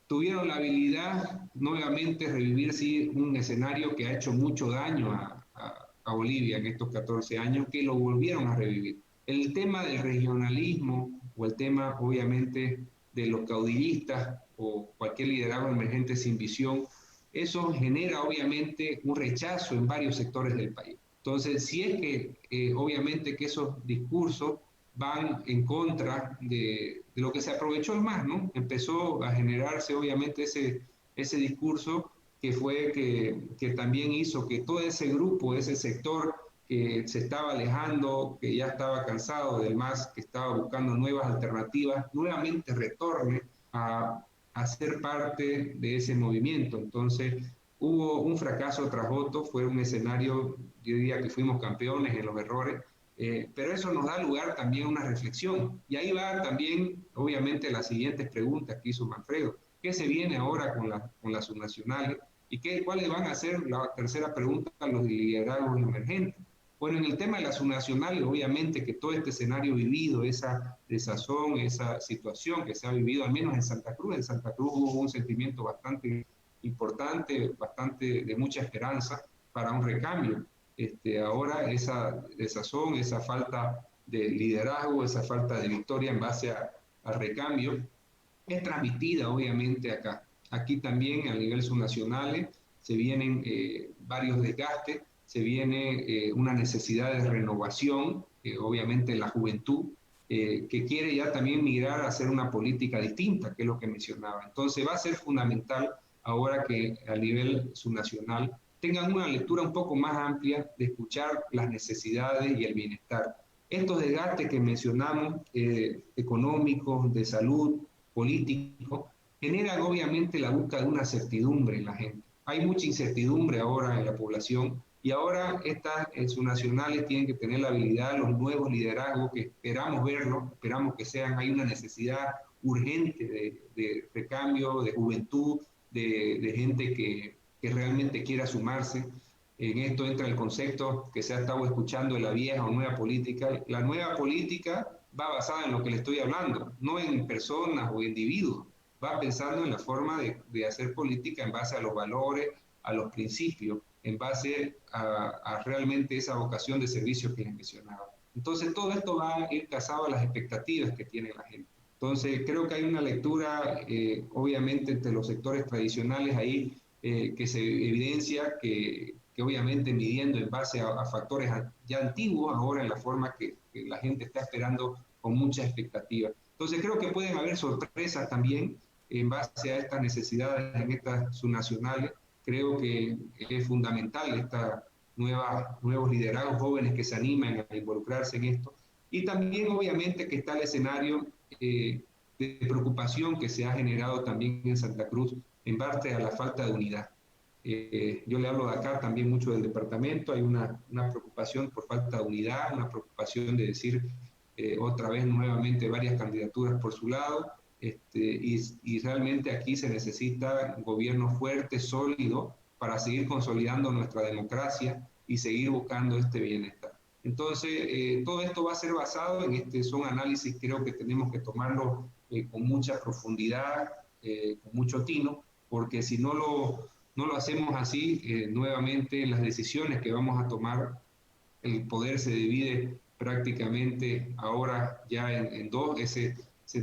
Tuvieron la habilidad nuevamente de revivir un escenario que ha hecho mucho daño a Bolivia en estos 14 años, que lo volvieron a revivir. El tema del regionalismo, o el tema obviamente de los caudillistas o cualquier liderazgo emergente sin visión, eso genera obviamente un rechazo en varios sectores del país. Entonces, si es que obviamente que esos discursos van en contra de lo que se aprovechó el MAS, ¿no? Empezó a generarse obviamente ese discurso que fue que también hizo que todo ese grupo, ese sector que se estaba alejando, que ya estaba cansado del MAS, que estaba buscando nuevas alternativas, nuevamente retorne a ser parte de ese movimiento. Entonces, hubo un fracaso tras otro, fue un escenario, yo diría que fuimos campeones en los errores, pero eso nos da lugar también a una reflexión. Y ahí va también, obviamente, las siguientes preguntas que hizo Manfredo. ¿Qué se viene ahora con las subnacionales? ¿Y cuáles van a ser, la tercera pregunta, los liderazgos emergentes? Bueno, en el tema de las subnacionales, obviamente que todo este escenario vivido, esa desazón, esa situación que se ha vivido, al menos en Santa Cruz hubo un sentimiento bastante importante, bastante de mucha esperanza para un recambio. Ahora esa desazón, esa falta de liderazgo, esa falta de victoria en base al recambio, es transmitida obviamente acá. Aquí también a nivel subnacional se vienen varios desgastes, se viene una necesidad de renovación, obviamente la juventud, que quiere ya también migrar a hacer una política distinta, que es lo que mencionaba. Entonces va a ser fundamental ahora que a nivel subnacional tengan una lectura un poco más amplia de escuchar las necesidades y el bienestar. Estos desgastes que mencionamos, económicos, de salud, políticos, generan obviamente la búsqueda de una certidumbre en la gente. Hay mucha incertidumbre ahora en la población, y ahora estas subnacionales tienen que tener la habilidad, los nuevos liderazgos que esperamos verlos, esperamos que hay una necesidad urgente de recambio, de juventud, de gente que realmente quiera sumarse. En esto entra el concepto que se ha estado escuchando de la vieja o nueva política. La nueva política va basada en lo que le estoy hablando, no en personas o individuos, va pensando en la forma de hacer política en base a los valores, a los principios, en base a realmente esa vocación de servicio que les mencionaba. Entonces todo esto va a ir casado a las expectativas que tiene la gente. Entonces creo que hay una lectura obviamente entre los sectores tradicionales ahí que se evidencia que obviamente midiendo en base a factores ya antiguos, ahora en la forma que que la gente está esperando con mucha expectativa. Entonces creo que pueden haber sorpresas también en base a estas necesidades en estas subnacionales. Creo que es fundamental nuevos liderados jóvenes que se animan a involucrarse en esto. Y también obviamente que está el escenario de preocupación que se ha generado también en Santa Cruz en base a la falta de unidad. Yo le hablo de acá también mucho del departamento, hay una preocupación por falta de unidad, una preocupación de decir otra vez nuevamente varias candidaturas por su lado, y realmente aquí se necesita un gobierno fuerte, sólido, para seguir consolidando nuestra democracia y seguir buscando este bienestar. Entonces, todo esto va a ser basado en son análisis, creo que tenemos que tomarlo con mucha profundidad, con mucho tino, porque si no lo hacemos así, nuevamente las decisiones que vamos a tomar, el poder se divide prácticamente ahora ya en dos, ese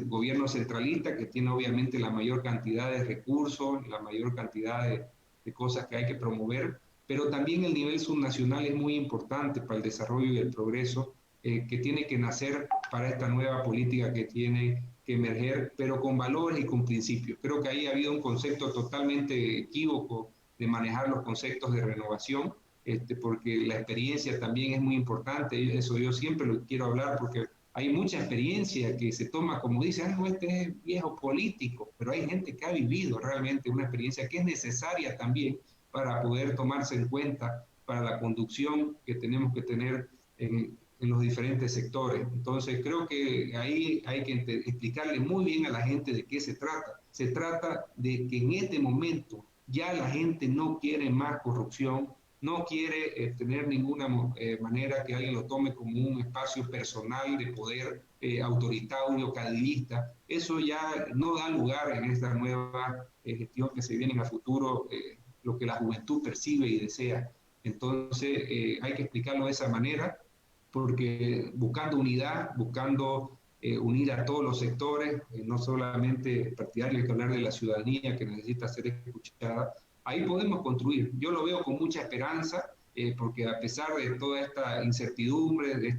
gobierno centralista que tiene obviamente la mayor cantidad de recursos, la mayor cantidad de cosas que hay que promover, pero también el nivel subnacional es muy importante para el desarrollo y el progreso que tiene que nacer para esta nueva política que tiene que emerger, pero con valores y con principios. Creo que ahí ha habido un concepto totalmente equívoco de manejar los conceptos de renovación, porque la experiencia también es muy importante, eso yo siempre lo quiero hablar porque hay mucha experiencia que se toma como dice, no, este es viejo político, pero hay gente que ha vivido realmente una experiencia que es necesaria también para poder tomarse en cuenta para la conducción que tenemos que tener en los diferentes sectores. Entonces creo que ahí hay que explicarle muy bien a la gente de qué se trata. Se trata de que en este momento ya la gente no quiere más corrupción, no quiere tener ninguna manera que alguien lo tome como un espacio personal de poder autoritario, cadillista. Eso ya no da lugar en esta nueva gestión que se viene a futuro, lo que la juventud percibe y desea. Entonces hay que explicarlo de esa manera, porque buscando unidad, buscando unir a todos los sectores, no solamente partidarios, hay que hablar de la ciudadanía que necesita ser escuchada. Ahí podemos construir. Yo lo veo con mucha esperanza, porque a pesar de toda esta incertidumbre, de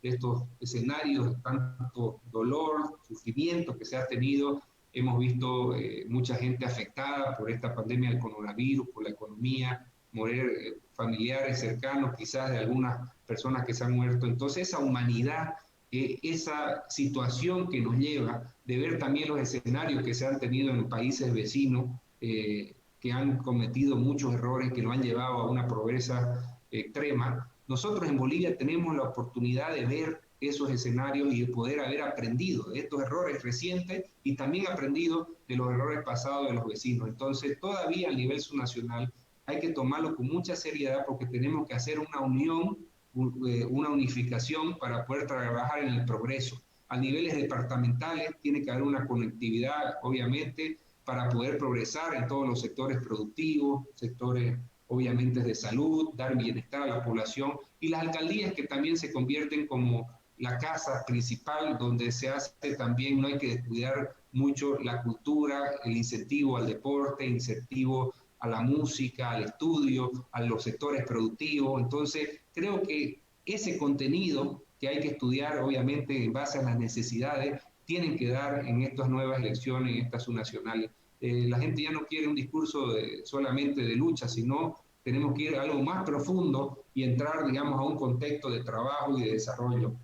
estos escenarios de tanto dolor, sufrimiento que se ha tenido, hemos visto mucha gente afectada por esta pandemia del coronavirus, por la economía, morir familiares cercanos, quizás de algunas personas que se han muerto. Entonces esa humanidad, esa situación que nos lleva de ver también los escenarios que se han tenido en países vecinos, que han cometido muchos errores que nos han llevado a una pobreza extrema. Nosotros en Bolivia tenemos la oportunidad de ver esos escenarios y de poder haber aprendido de estos errores recientes y también aprendido de los errores pasados de los vecinos. Entonces, todavía a nivel subnacional hay que tomarlo con mucha seriedad porque tenemos que hacer una unión, una unificación para poder trabajar en el progreso. A niveles departamentales tiene que haber una conectividad, obviamente, para poder progresar en todos los sectores productivos, sectores obviamente de salud, dar bienestar a la población, y las alcaldías que también se convierten como la casa principal donde se hace también, no hay que descuidar mucho la cultura, el incentivo al deporte, incentivo a la música, al estudio, a los sectores productivos. Entonces creo que ese contenido que hay que estudiar obviamente en base a las necesidades tienen que dar en estas nuevas elecciones, en estas subnacionales. La gente ya no quiere un discurso solamente de lucha, sino tenemos que ir a algo más profundo y entrar, digamos, a un contexto de trabajo y de desarrollo.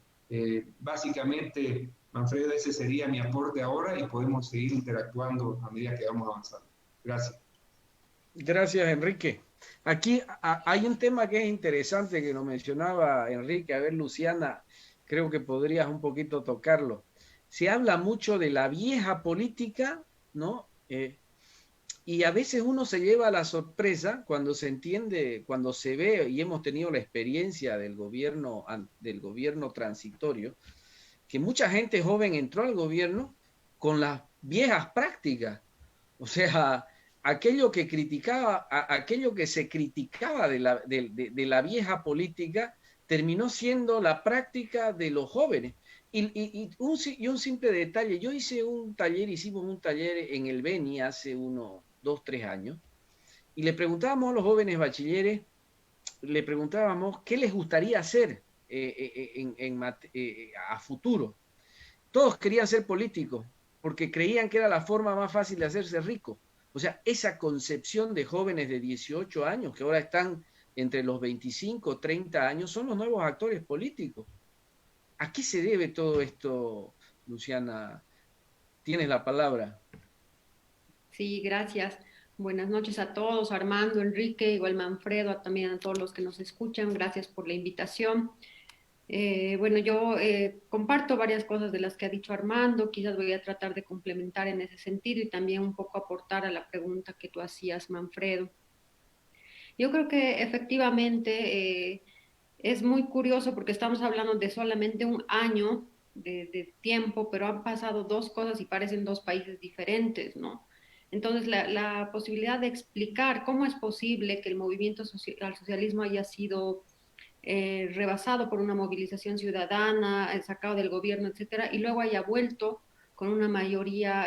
Básicamente, Manfredo, ese sería mi aporte ahora y podemos seguir interactuando a medida que vamos avanzando. Gracias. Gracias, Enrique. Aquí hay un tema que es interesante que lo mencionaba Enrique. A ver, Luciana, creo que podrías un poquito tocarlo. Se habla mucho de la vieja política, ¿no? Y a veces uno se lleva la sorpresa cuando se entiende, cuando se ve, y hemos tenido la experiencia del gobierno transitorio, que mucha gente joven entró al gobierno con las viejas prácticas. O sea, aquello que se criticaba de la vieja política terminó siendo la práctica de los jóvenes. Y un simple detalle, hicimos un taller en el Beni hace unos 2, 3 años, y le preguntábamos a los jóvenes bachilleres, qué les gustaría hacer a futuro. Todos querían ser políticos porque creían que era la forma más fácil de hacerse rico. O sea, esa concepción de jóvenes de 18 años que ahora están entre los 25, 30 años, son los nuevos actores políticos. ¿A qué se debe todo esto, Luciana? Tienes la palabra. Sí, gracias. Buenas noches a todos, Armando, Enrique, igual Manfredo, también a todos los que nos escuchan. Gracias por la invitación. Bueno, yo comparto varias cosas de las que ha dicho Armando, quizás voy a tratar de complementar en ese sentido y también un poco aportar a la pregunta que tú hacías, Manfredo. Yo creo que efectivamente es muy curioso porque estamos hablando de solamente un año de tiempo, pero han pasado dos cosas y parecen dos países diferentes, ¿no? Entonces, la posibilidad de explicar cómo es posible que el movimiento al socialismo haya sido rebasado por una movilización ciudadana, sacado del gobierno, etcétera, y luego haya vuelto con una mayoría,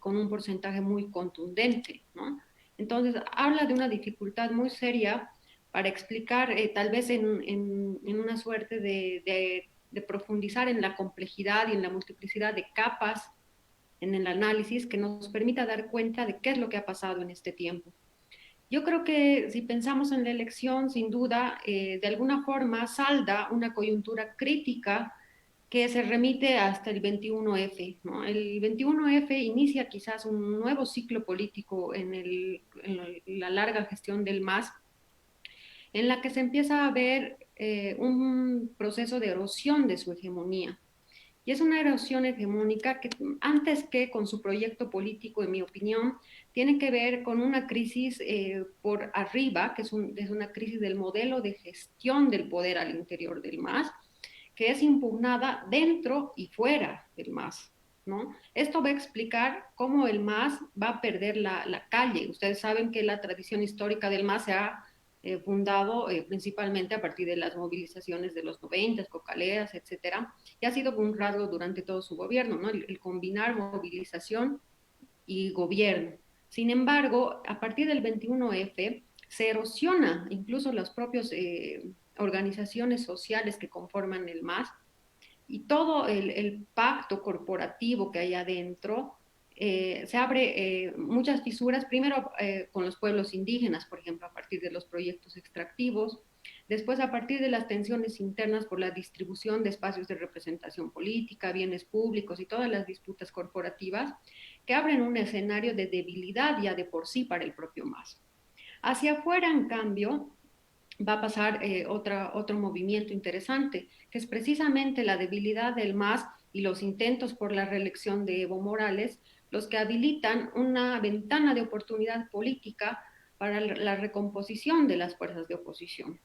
con un porcentaje muy contundente, ¿no? Entonces, habla de una dificultad muy seria para explicar, tal vez en una suerte de profundizar en la complejidad y en la multiplicidad de capas en el análisis que nos permita dar cuenta de qué es lo que ha pasado en este tiempo. Yo creo que si pensamos en la elección, sin duda, de alguna forma salda una coyuntura crítica que se remite hasta el 21F, ¿no? El 21F inicia quizás un nuevo ciclo político en la larga gestión del MAS, en la que se empieza a ver un proceso de erosión de su hegemonía. Y es una erosión hegemónica que, antes que con su proyecto político, en mi opinión, tiene que ver con una crisis por arriba, que es una crisis del modelo de gestión del poder al interior del MAS, que es impugnada dentro y fuera del MAS, ¿no? Esto va a explicar cómo el MAS va a perder la calle. Ustedes saben que la tradición histórica del MAS se ha fundado principalmente a partir de las movilizaciones de los 90, cocaleras, etcétera, y ha sido un rasgo durante todo su gobierno, ¿no? El combinar movilización y gobierno. Sin embargo, a partir del 21F se erosiona incluso las propias organizaciones sociales que conforman el MAS y todo el pacto corporativo que hay adentro. Se abre muchas fisuras, primero con los pueblos indígenas, por ejemplo, a partir de los proyectos extractivos, después a partir de las tensiones internas por la distribución de espacios de representación política, bienes públicos y todas las disputas corporativas que abren un escenario de debilidad ya de por sí para el propio MAS. Hacia afuera, en cambio, va a pasar otro movimiento interesante, que es precisamente la debilidad del MAS y los intentos por la reelección de Evo Morales, los que habilitan una ventana de oportunidad política para la recomposición de las fuerzas de oposición.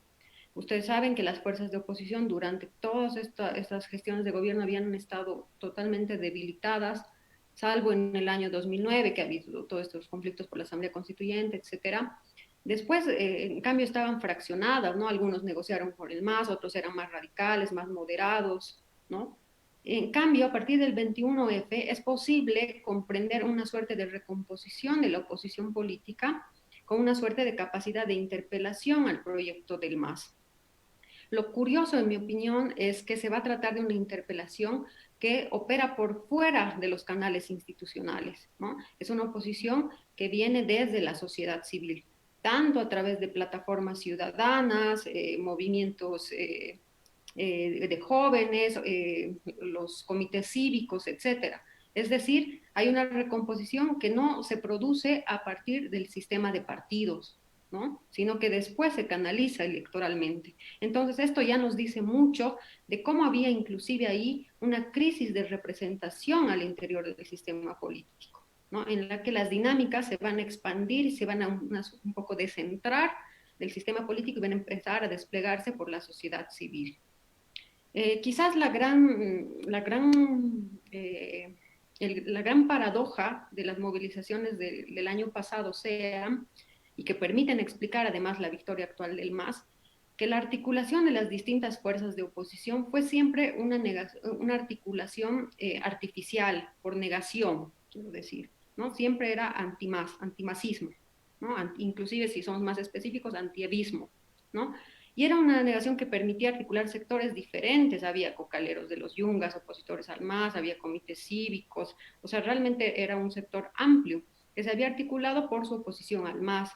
Ustedes saben que las fuerzas de oposición durante todas estas gestiones de gobierno habían estado totalmente debilitadas, salvo en el año 2009, que ha habido todos estos conflictos por la Asamblea Constituyente, etcétera. Después, en cambio, estaban fraccionadas, ¿no? Algunos negociaron por el MAS, otros eran más radicales, más moderados, ¿no? En cambio, a partir del 21F es posible comprender una suerte de recomposición de la oposición política con una suerte de capacidad de interpelación al proyecto del MAS. Lo curioso, en mi opinión, es que se va a tratar de una interpelación que opera por fuera de los canales institucionales, ¿no? Es una oposición que viene desde la sociedad civil, tanto a través de plataformas ciudadanas, movimientos de jóvenes, los comités cívicos, etcétera. Es decir, hay una recomposición que no se produce a partir del sistema de partidos, ¿no? Sino que después se canaliza electoralmente. Entonces, esto ya nos dice mucho de cómo había inclusive ahí una crisis de representación al interior del sistema político, ¿no? En la que las dinámicas se van a expandir y se van a un poco descentrar del sistema político y van a empezar a desplegarse por la sociedad civil. Quizás la gran paradoja de las movilizaciones del año pasado sea, y que permiten explicar además la victoria actual del MAS, que la articulación de las distintas fuerzas de oposición fue siempre una articulación artificial, por negación, quiero decir, ¿no? Siempre era antimasismo, ¿no? Inclusive si somos más específicos, antievismo, ¿no? Y era una negación que permitía articular sectores diferentes. Había cocaleros de los yungas, opositores al MAS, había comités cívicos, o sea, realmente era un sector amplio que se había articulado por su oposición al MAS.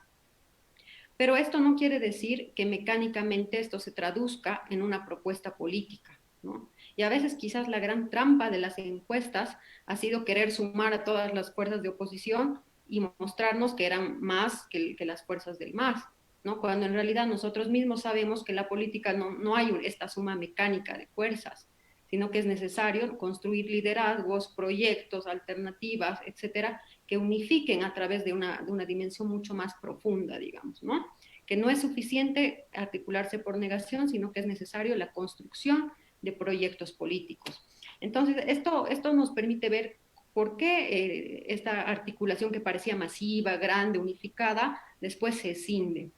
Pero esto no quiere decir que mecánicamente esto se traduzca en una propuesta política, ¿no? Y a veces quizás la gran trampa de las encuestas ha sido querer sumar a todas las fuerzas de oposición y mostrarnos que eran más que las fuerzas del MAS, ¿no? Cuando en realidad nosotros mismos sabemos que la política no hay esta suma mecánica de fuerzas, sino que es necesario construir liderazgos, proyectos, alternativas, etcétera, que unifiquen a través de una dimensión mucho más profunda, digamos, ¿no? Que no es suficiente articularse por negación, sino que es necesario la construcción de proyectos políticos. Entonces, esto nos permite ver por qué esta articulación que parecía masiva, grande, unificada, después se escinde.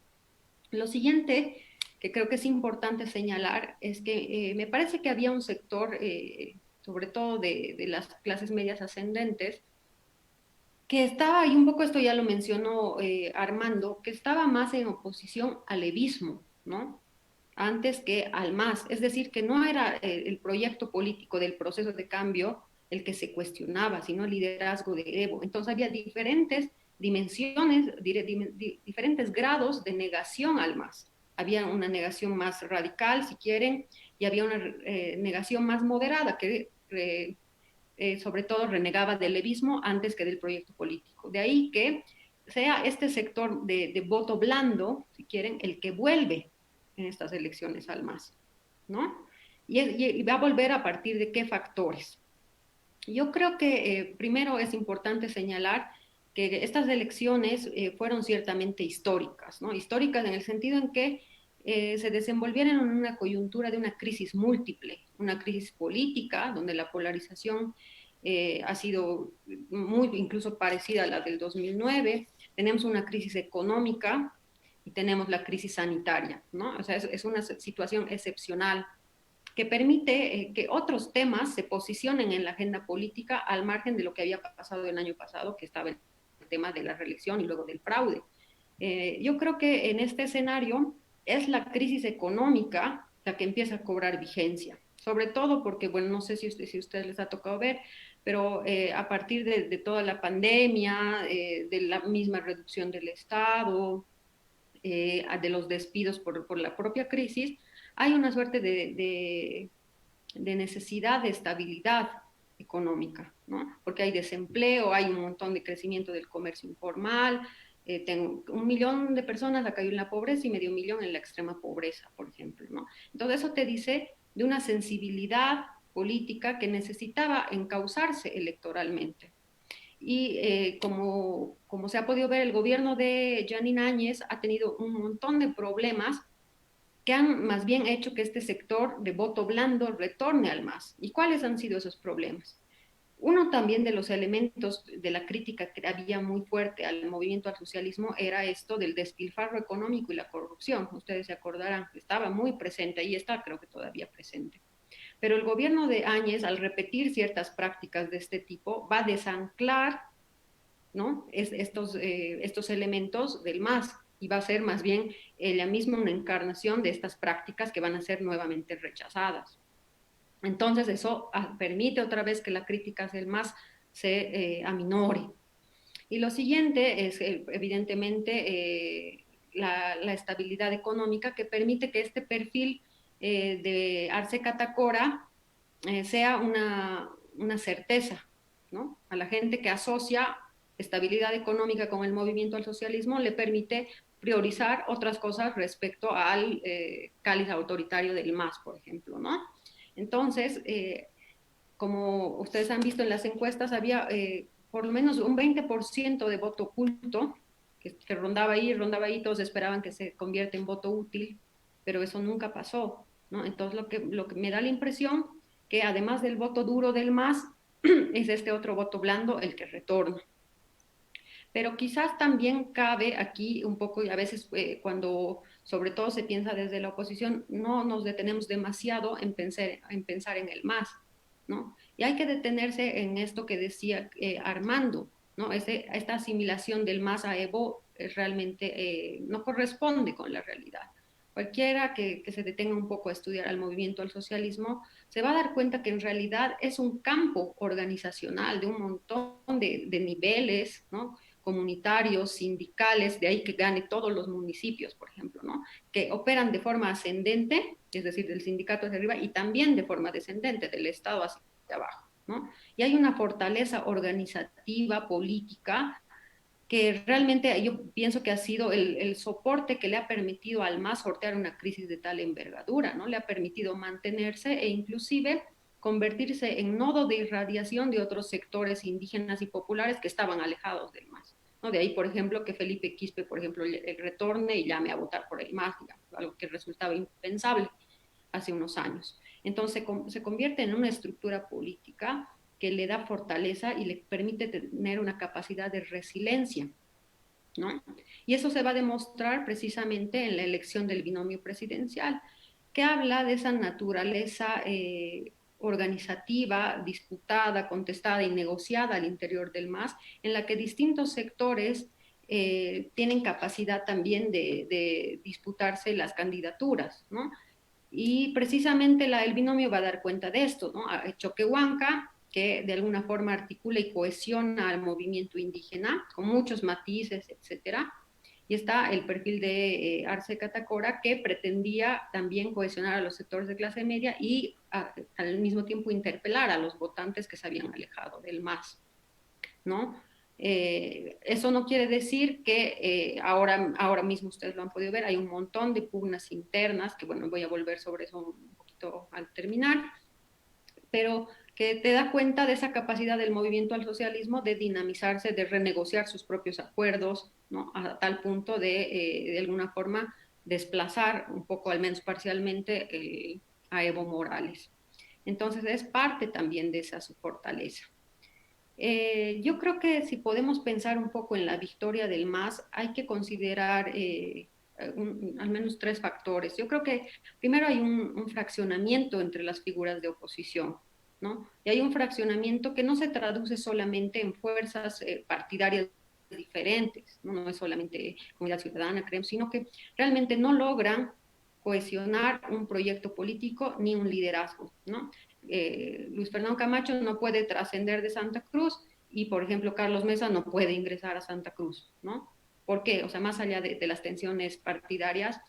Lo siguiente que creo que es importante señalar es que me parece que había un sector, sobre todo de las clases medias ascendentes, que estaba, y un poco esto ya lo mencionó Armando, que estaba más en oposición al levismo, ¿no? Antes que al MAS. Es decir, que no era el proyecto político del proceso de cambio el que se cuestionaba, sino el liderazgo de Evo. Entonces había diferentes dimensiones, diferentes grados de negación al MAS. Había una negación más radical, si quieren, y había una negación más moderada que sobre todo renegaba del levismo antes que del proyecto político. De ahí que sea este sector de voto blando, si quieren, el que vuelve en estas elecciones al MAS, ¿no? Y va a volver a partir de qué factores. Yo creo que primero es importante señalar que estas elecciones fueron ciertamente históricas, ¿no? Históricas en el sentido en que se desenvolvieron en una coyuntura de una crisis múltiple, una crisis política, donde la polarización ha sido muy incluso parecida a la del 2009, tenemos una crisis económica y tenemos la crisis sanitaria, ¿no? O sea, es una situación excepcional que permite que otros temas se posicionen en la agenda política al margen de lo que había pasado el año pasado, que estaba el tema de la reelección y luego del fraude. Yo creo que en este escenario es la crisis económica la que empieza a cobrar vigencia, sobre todo porque, bueno, no sé si a ustedes les ha tocado ver, pero a partir de toda la pandemia, de la misma reducción del Estado, de los despidos por la propia crisis, hay una suerte de necesidad de estabilidad económica, ¿no? Porque hay desempleo, hay un montón de crecimiento del comercio informal, tengo 1 millón de personas ha caído en la pobreza y 500.000 en la extrema pobreza, por ejemplo, ¿no? Entonces eso te dice de una sensibilidad política que necesitaba encauzarse electoralmente. Y como se ha podido ver, el gobierno de Janine Áñez ha tenido un montón de problemas que han más bien hecho que este sector de voto blando retorne al MAS. ¿Y cuáles han sido esos problemas? Uno también de los elementos de la crítica que había muy fuerte al movimiento al socialismo era esto del despilfarro económico y la corrupción. Ustedes se acordarán, estaba muy presente y está creo que todavía presente. Pero el gobierno de Áñez, al repetir ciertas prácticas de este tipo, va a desanclar, ¿no? estos elementos del MAS y va a ser más bien ella misma una encarnación de estas prácticas que van a ser nuevamente rechazadas. Entonces eso permite otra vez que la crítica hacia el MAS se aminore. Y lo siguiente es evidentemente la estabilidad económica que permite que este perfil de Arce Catacora sea una certeza, ¿no? A la gente que asocia estabilidad económica con el movimiento al socialismo le permite priorizar otras cosas respecto al cáliz autoritario del MAS, por ejemplo, ¿no? Entonces, como ustedes han visto en las encuestas, había por lo menos un 20% de voto oculto que rondaba ahí, todos esperaban que se convierta en voto útil, pero eso nunca pasó, ¿no? Entonces, lo que me da la impresión que además del voto duro del MAS, es este otro voto blando el que retorna. Pero quizás también cabe aquí un poco, y a veces cuando sobre todo se piensa desde la oposición, no nos detenemos demasiado en pensar en el MAS, ¿no? Y hay que detenerse en esto que decía Armando, ¿no? Esta asimilación del MAS a Evo realmente no corresponde con la realidad. Cualquiera que se detenga un poco a estudiar al movimiento al socialismo se va a dar cuenta que en realidad es un campo organizacional de un montón de niveles, ¿no? Comunitarios, sindicales, de ahí que gane todos los municipios, por ejemplo, ¿no? Que operan de forma ascendente, es decir, del sindicato hacia arriba, y también de forma descendente, del Estado hacia abajo, ¿no? Y hay una fortaleza organizativa, política, que realmente yo pienso que ha sido el soporte que le ha permitido al MAS sortear una crisis de tal envergadura, ¿no? Le ha permitido mantenerse e inclusive convertirse en nodo de irradiación de otros sectores indígenas y populares que estaban alejados del MAS, ¿no? De ahí, por ejemplo, que Felipe Quispe, por ejemplo, retorne y llame a votar por el MAS, digamos, algo que resultaba impensable hace unos años. Entonces se convierte en una estructura política que le da fortaleza y le permite tener una capacidad de resiliencia, ¿no? Y eso se va a demostrar precisamente en la elección del binomio presidencial, que habla de esa naturaleza organizativa, disputada, contestada y negociada al interior del MAS, en la que distintos sectores tienen capacidad también de disputarse las candidaturas, ¿no? Y precisamente el binomio va a dar cuenta de esto, ¿no? Choquehuanca, que de alguna forma articula y cohesiona al movimiento indígena, con muchos matices, etcétera. Y está el perfil de Arce Catacora, que pretendía también cohesionar a los sectores de clase media y al mismo tiempo interpelar a los votantes que se habían alejado del MAS, ¿no? Eso no quiere decir que ahora mismo ustedes lo han podido ver, hay un montón de pugnas internas, que bueno, voy a volver sobre eso un poquito al terminar, pero que te da cuenta de esa capacidad del movimiento al socialismo de dinamizarse, de renegociar sus propios acuerdos, ¿no? A tal punto de alguna forma desplazar un poco, al menos parcialmente, a Evo Morales. Entonces es parte también de esa su fortaleza. Yo creo que si podemos pensar un poco en la victoria del MAS, hay que considerar al menos tres factores. Yo creo que primero hay un fraccionamiento entre las figuras de oposición, ¿no? Y hay un fraccionamiento que no se traduce solamente en fuerzas partidarias diferentes, ¿no? No es solamente comunidad ciudadana, creemos, sino que realmente no logran cohesionar un proyecto político ni un liderazgo, ¿no? Luis Fernando Camacho no puede trascender de Santa Cruz y, por ejemplo, Carlos Mesa no puede ingresar a Santa Cruz, ¿no? ¿Por qué? O sea, más allá de las tensiones partidarias,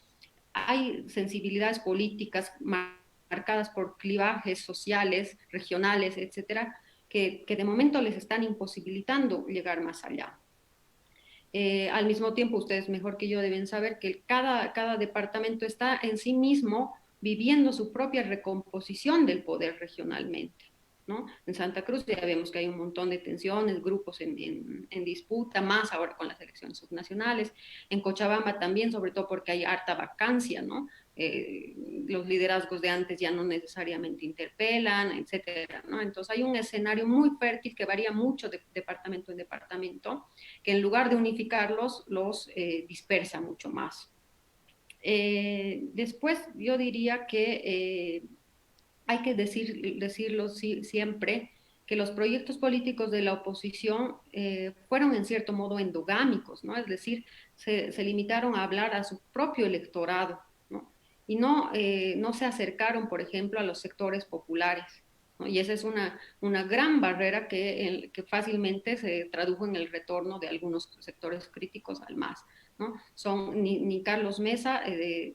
hay sensibilidades políticas marcadas por clivajes sociales, regionales, etcétera, que de momento les están imposibilitando llegar más allá. Al mismo tiempo, ustedes mejor que yo deben saber que cada departamento está en sí mismo viviendo su propia recomposición del poder regionalmente, ¿no? En Santa Cruz ya vemos que hay un montón de tensiones, grupos en disputa, más ahora con las elecciones subnacionales. En Cochabamba también, sobre todo porque hay harta vacancia, ¿no? Los liderazgos de antes ya no necesariamente interpelan, etcétera, ¿no? Entonces hay un escenario muy fértil que varía mucho de departamento en departamento, que en lugar de unificarlos, los dispersa mucho más. Después yo diría que hay que decirlo siempre, que los proyectos políticos de la oposición fueron en cierto modo endogámicos, ¿no? Es decir, se limitaron a hablar a su propio electorado, ¿no? Y no se acercaron, por ejemplo, a los sectores populares, ¿no? Y esa es una gran barrera que fácilmente se tradujo en el retorno de algunos sectores críticos al MAS, ¿no? Ni Carlos Mesa se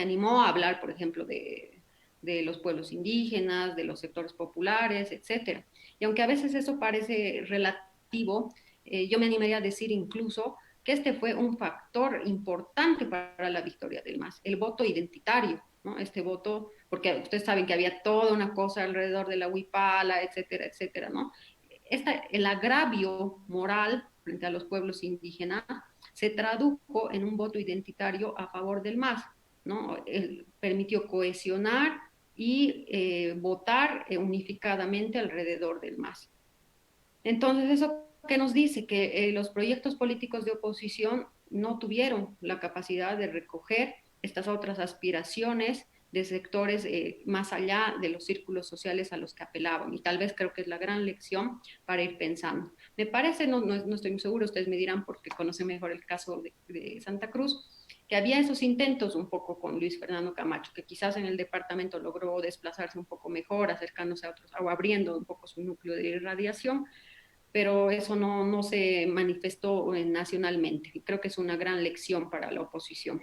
animó a hablar, por ejemplo, de los pueblos indígenas, de los sectores populares, etcétera. Y aunque a veces eso parece relativo, yo me animaría a decir incluso que este fue un factor importante para la victoria del MAS, el voto identitario, ¿no? Este voto, porque ustedes saben que había toda una cosa alrededor de la huipala, etcétera, etcétera, ¿no? El agravio moral frente a los pueblos indígenas se tradujo en un voto identitario a favor del MAS, ¿no? Permitió cohesionar y votar unificadamente alrededor del MAS. Entonces, ¿eso qué nos dice? Que los proyectos políticos de oposición no tuvieron la capacidad de recoger estas otras aspiraciones de sectores más allá de los círculos sociales a los que apelaban. Y tal vez creo que es la gran lección para ir pensando. Me parece, no estoy muy seguro, ustedes me dirán porque conocen mejor el caso de Santa Cruz, que había esos intentos un poco con Luis Fernando Camacho, que quizás en el departamento logró desplazarse un poco mejor, acercándose a otros, o abriendo un poco su núcleo de irradiación, pero eso no se manifestó nacionalmente. Y creo que es una gran lección para la oposición.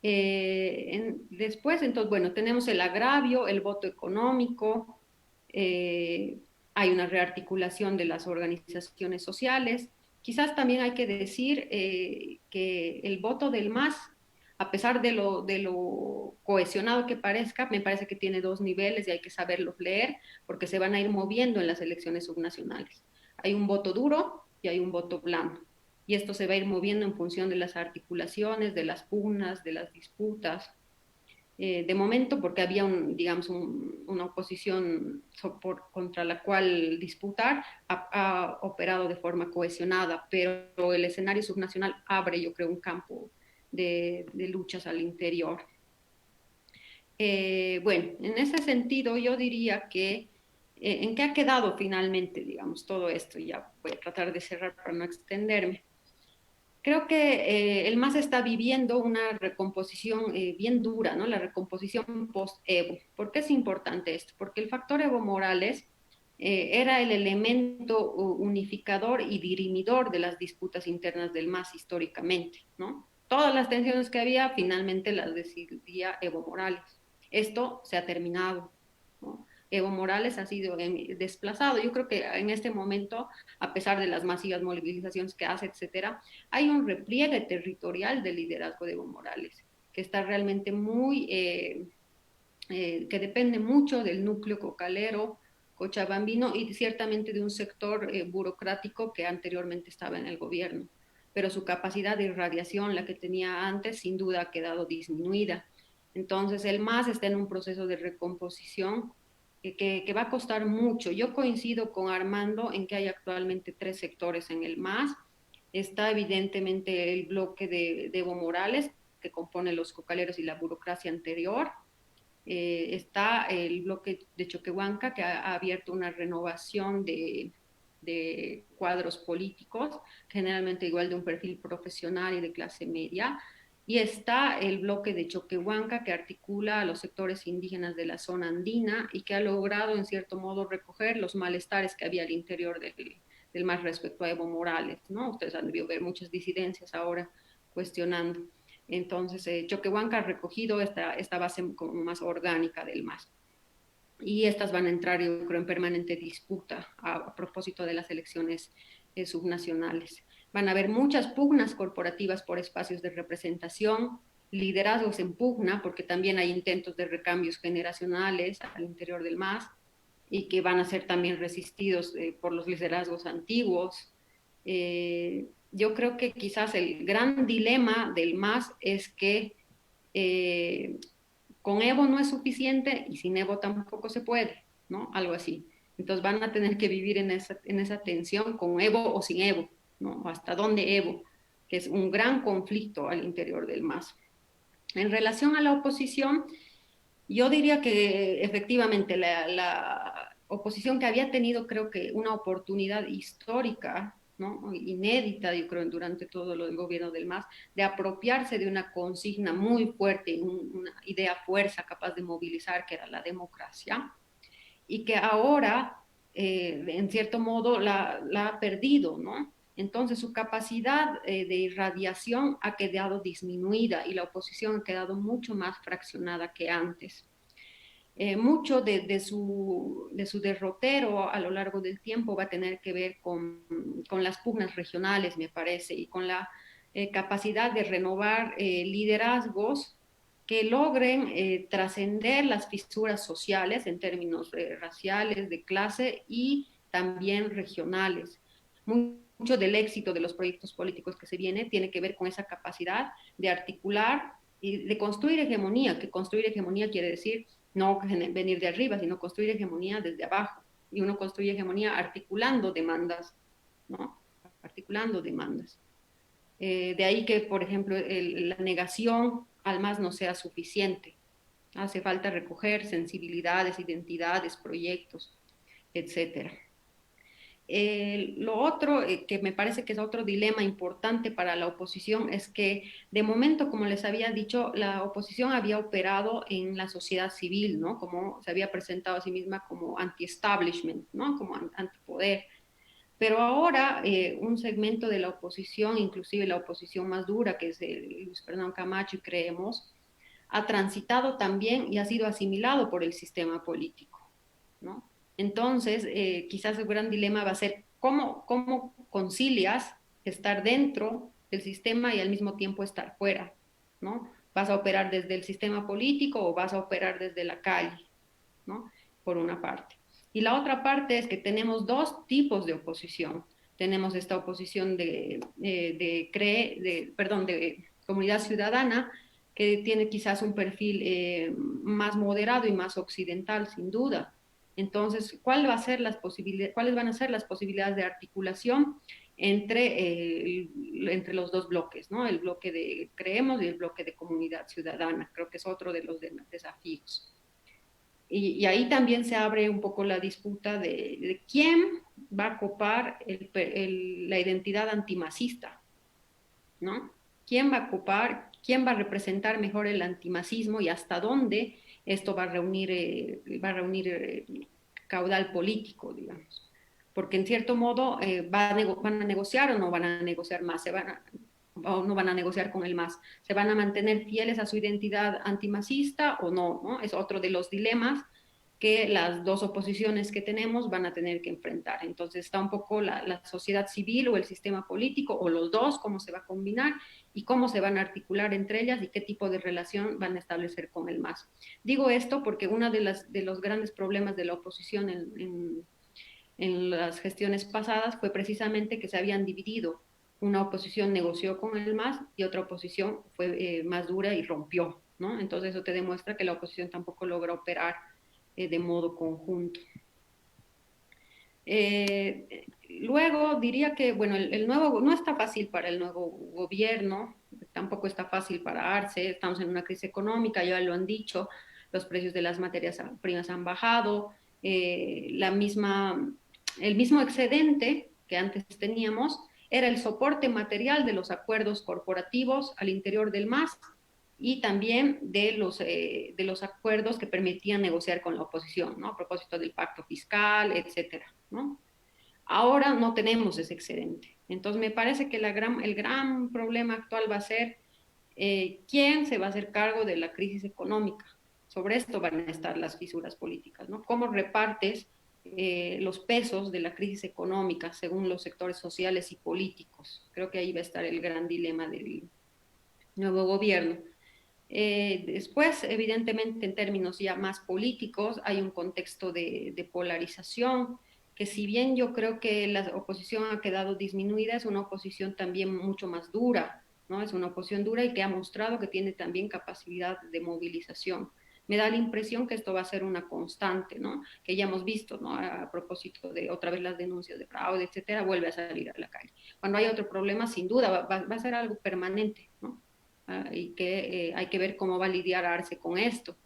Después, entonces, bueno, tenemos el agravio, el voto económico, hay una rearticulación de las organizaciones sociales. Quizás también hay que decir que el voto del MAS, a pesar de lo cohesionado que parezca, me parece que tiene dos niveles y hay que saberlos leer porque se van a ir moviendo en las elecciones subnacionales. Hay un voto duro y hay un voto blando y esto se va a ir moviendo en función de las articulaciones, de las pugnas, de las disputas. De momento, porque había digamos, una oposición contra la cual disputar, ha operado de forma cohesionada, pero el escenario subnacional abre, yo creo, un campo de luchas al interior. Bueno, en ese sentido, yo diría que ¿en qué ha quedado finalmente, digamos, todo esto? Ya voy a tratar de cerrar para no extenderme. Creo que el MAS está viviendo una recomposición bien dura, ¿no? La recomposición post-Evo. ¿Por qué es importante esto? Porque el factor Evo Morales era el elemento unificador y dirimidor de las disputas internas del MAS históricamente, ¿no? Todas las tensiones que había finalmente las decidía Evo Morales. Esto se ha terminado, ¿no? Evo Morales ha sido desplazado. Yo creo que en este momento, a pesar de las masivas movilizaciones que hace, etcétera, hay un repliegue territorial del liderazgo de Evo Morales, que está realmente que depende mucho del núcleo cocalero, cochabambino y ciertamente de un sector burocrático que anteriormente estaba en el gobierno. Pero su capacidad de irradiación, la que tenía antes, sin duda ha quedado disminuida. Entonces, el MAS está en un proceso de recomposición que va a costar mucho. Yo coincido con Armando en que hay actualmente tres sectores en el MAS. Está evidentemente el bloque de Evo Morales, que compone los cocaleros y la burocracia anterior. Está el bloque de Choquehuanca, que ha abierto una renovación de cuadros políticos, generalmente igual de un perfil profesional y de clase media. Y está el bloque de Choquehuanca, que articula a los sectores indígenas de la zona andina y que ha logrado, en cierto modo, recoger los malestares que había al interior del MAS respecto a Evo Morales, ¿no? Ustedes han debido ver muchas disidencias ahora cuestionando. Entonces, Choquehuanca ha recogido esta base como más orgánica del MAS. Y estas van a entrar, yo creo, en permanente disputa a propósito de las elecciones subnacionales. Van a haber muchas pugnas corporativas por espacios de representación, liderazgos en pugna, porque también hay intentos de recambios generacionales al interior del MAS y que van a ser también resistidos por los liderazgos antiguos. Yo creo que quizás el gran dilema del MAS es que con Evo no es suficiente y sin Evo tampoco se puede, ¿no? Algo así. Entonces van a tener que vivir en esa tensión con Evo o sin Evo, ¿no? ¿Hasta dónde Evo? Que es un gran conflicto al interior del MAS. En relación a la oposición, yo diría que efectivamente la oposición que había tenido, creo que una oportunidad histórica, ¿no? Inédita, yo creo, durante todo lo del gobierno del MAS, de apropiarse de una consigna muy fuerte, una idea fuerza capaz de movilizar, que era la democracia, y que ahora, en cierto modo, la ha perdido, ¿no? Entonces su capacidad de irradiación ha quedado disminuida y la oposición ha quedado mucho más fraccionada que antes. Mucho de su derrotero a lo largo del tiempo va a tener que ver con las pugnas regionales, me parece, y con la capacidad de renovar liderazgos que logren trascender las fisuras sociales en términos raciales, de clase y también regionales. Mucho del éxito de los proyectos políticos que se viene tiene que ver con esa capacidad de articular y de construir hegemonía, que construir hegemonía quiere decir no venir de arriba, sino construir hegemonía desde abajo. Y uno construye hegemonía articulando demandas, ¿no? Articulando demandas. De ahí que, por ejemplo, la negación al MAS no sea suficiente. Hace falta recoger sensibilidades, identidades, proyectos, etcétera. Lo otro que me parece que es otro dilema importante para la oposición es que de momento, como les había dicho, la oposición había operado en la sociedad civil, ¿no? Como se había presentado a sí misma como anti-establishment, ¿no? Como antipoder. Pero ahora un segmento de la oposición, inclusive la oposición más dura, que es Luis Fernando Camacho y Creemos, ha transitado también y ha sido asimilado por el sistema político, ¿no? Entonces, quizás el gran dilema va a ser cómo concilias estar dentro del sistema y al mismo tiempo estar fuera, ¿no? ¿Vas a operar desde el sistema político o vas a operar desde la calle, ¿no? Por una parte. Y la otra parte es que tenemos dos tipos de oposición. Tenemos esta oposición de comunidad ciudadana, que tiene quizás un perfil más moderado y más occidental, sin duda. Entonces, ¿cuáles van a ser las posibilidades de articulación entre los dos bloques, ¿no? El bloque de Creemos y el bloque de Comunidad Ciudadana? Creo que es otro de los desafíos. Y ahí también se abre un poco la disputa de quién va a copar la identidad antimacista, ¿no? ¿Quién va a copar, quién va a representar mejor el antimacismo y hasta dónde esto va a reunir caudal político, digamos? Porque en cierto modo van a negociar o no van a negociar más, o no van a negociar con el MAS, se van a mantener fieles a su identidad antimacista o no, ¿no? Es otro de los dilemas que las dos oposiciones que tenemos van a tener que enfrentar. Entonces está un poco la sociedad civil o el sistema político, o los dos, cómo se va a combinar y cómo se van a articular entre ellas y qué tipo de relación van a establecer con el MAS. Digo esto porque uno de los grandes problemas de la oposición en las gestiones pasadas fue precisamente que se habían dividido. Una oposición negoció con el MAS y otra oposición fue más dura y rompió, ¿no? Entonces eso te demuestra que la oposición tampoco logra operar de modo conjunto. Luego diría que, bueno, no está fácil para el nuevo gobierno, tampoco está fácil para Arce, estamos en una crisis económica, ya lo han dicho, los precios de las materias primas han bajado, el mismo excedente que antes teníamos era el soporte material de los acuerdos corporativos al interior del MAS y también de los acuerdos que permitían negociar con la oposición, ¿no? A propósito del pacto fiscal, etcétera, ¿no? Ahora no tenemos ese excedente. Entonces me parece que el gran problema actual va a ser quién se va a hacer cargo de la crisis económica. Sobre esto van a estar las fisuras políticas, ¿no? ¿Cómo repartes los pesos de la crisis económica según los sectores sociales y políticos? Creo que ahí va a estar el gran dilema del nuevo gobierno. Después, evidentemente, en términos ya más políticos, hay un contexto de polarización, que si bien yo creo que la oposición ha quedado disminuida, es una oposición también mucho más dura, ¿no? Es una oposición dura y que ha mostrado que tiene también capacidad de movilización. Me da la impresión que esto va a ser una constante, ¿no? Que ya hemos visto, ¿no? A propósito de otra vez las denuncias de fraude, etcétera, vuelve a salir a la calle. Cuando hay otro problema, sin duda, va a ser algo permanente, ¿no? Y que hay que ver cómo va a lidiar Arce con esto.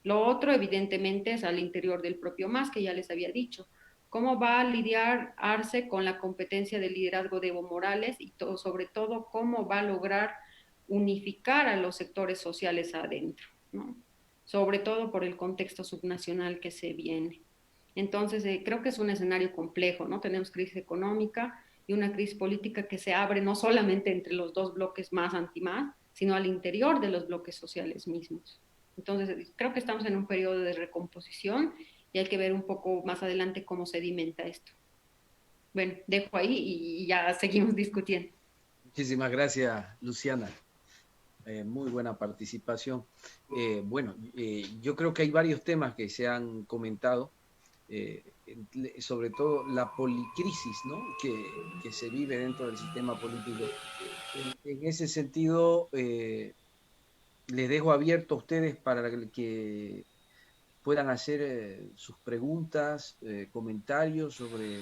Lo otro, evidentemente, es al interior del propio MAS, que ya les había dicho. ¿Cómo va a lidiar Arce con la competencia de liderazgo de Evo Morales y sobre todo cómo va a lograr unificar a los sectores sociales adentro, ¿no? Sobre todo por el contexto subnacional que se viene. Entonces, creo que es un escenario complejo, ¿no? Tenemos crisis económica y una crisis política que se abre no solamente entre los dos bloques más anti-MAS, sino al interior de los bloques sociales mismos. Entonces, creo que estamos en un periodo de recomposición y hay que ver un poco más adelante cómo sedimenta esto. Bueno, dejo ahí y ya seguimos discutiendo. Muchísimas gracias, Luciana. Muy buena participación. Yo creo que hay varios temas que se han comentado, sobre todo la policrisis, ¿no? que se vive dentro del sistema político. En ese sentido, les dejo abierto a ustedes para que puedan hacer sus preguntas, comentarios sobre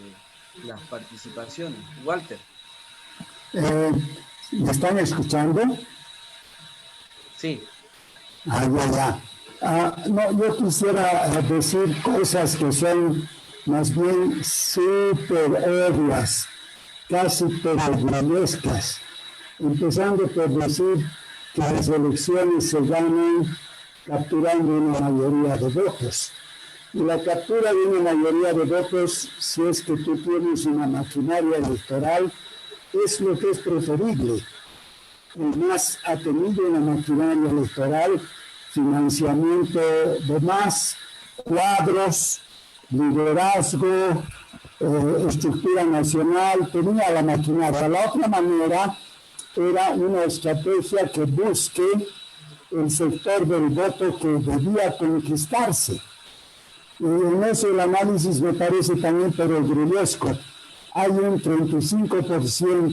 las participaciones. Walter. ¿Me están escuchando? Sí. Ya. No, yo quisiera decir cosas que son más bien súper obvias, casi perogrullescas, empezando por decir que las elecciones se ganan capturando una mayoría de votos. Y la captura de una mayoría de votos, si es que tú tienes una maquinaria electoral, es lo que es preferible. El MAS ha tenido una maquinaria electoral, financiamiento de MAS, cuadros, liderazgo, estructura nacional, tenía la maquinaria. La otra manera era una estrategia que busque el sector del voto que debía conquistarse. Y en eso el análisis me parece también perogrullesco. Hay un 35%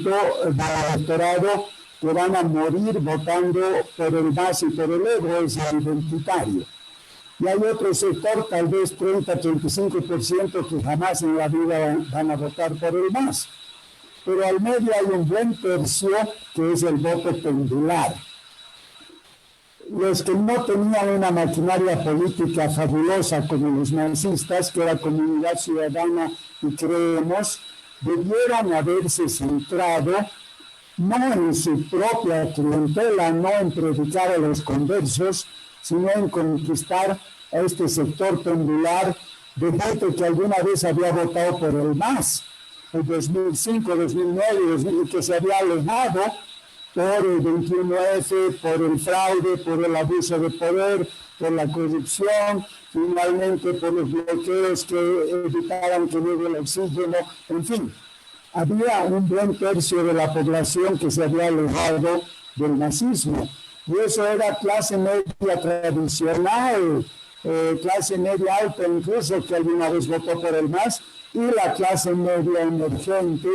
del electorado que van a morir votando por el MAS y por el Evo, es el identitario. Y hay otro sector, tal vez 30-35%, que jamás en la vida van a votar por el MAS. Pero al medio hay un buen tercio que es el voto pendular. Los que no tenían una maquinaria política fabulosa como los marxistas, que era Comunidad Ciudadana y Creemos, debieron haberse centrado no en su propia clientela, no en predicar a los conversos, sino en conquistar a este sector pendular de gente que alguna vez había votado por el MAS, en 2005, 2009, que se había alejado por el 21F, por el fraude, por el abuso de poder, por la corrupción, finalmente por los bloqueos que evitaban que llegue el oxígeno, en fin. Había un buen tercio de la población que se había alejado del nazismo. Y eso era clase media tradicional, clase media alta incluso, que alguna vez votó por el MAS, y la clase media emergente,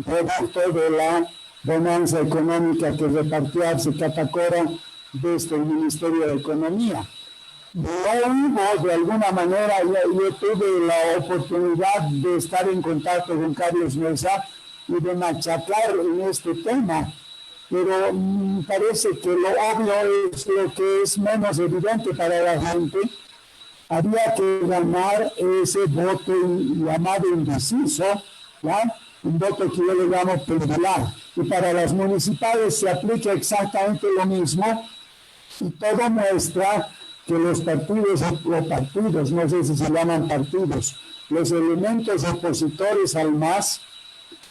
producto de la bonanza económica que repartió Arce Catacora desde el Ministerio de Economía. No hubo, de alguna manera, yo tuve la oportunidad de estar en contacto con Carlos Mesa y de machacar en este tema, pero parece que lo obvio es lo que es menos evidente para la gente. Había que ganar ese voto llamado indeciso, ¿ya? Un voto que yo le llamo pendular. Y para las municipales se aplica exactamente lo mismo, y todo muestra que los partidos, no sé si se llaman partidos, los elementos opositores al MAS,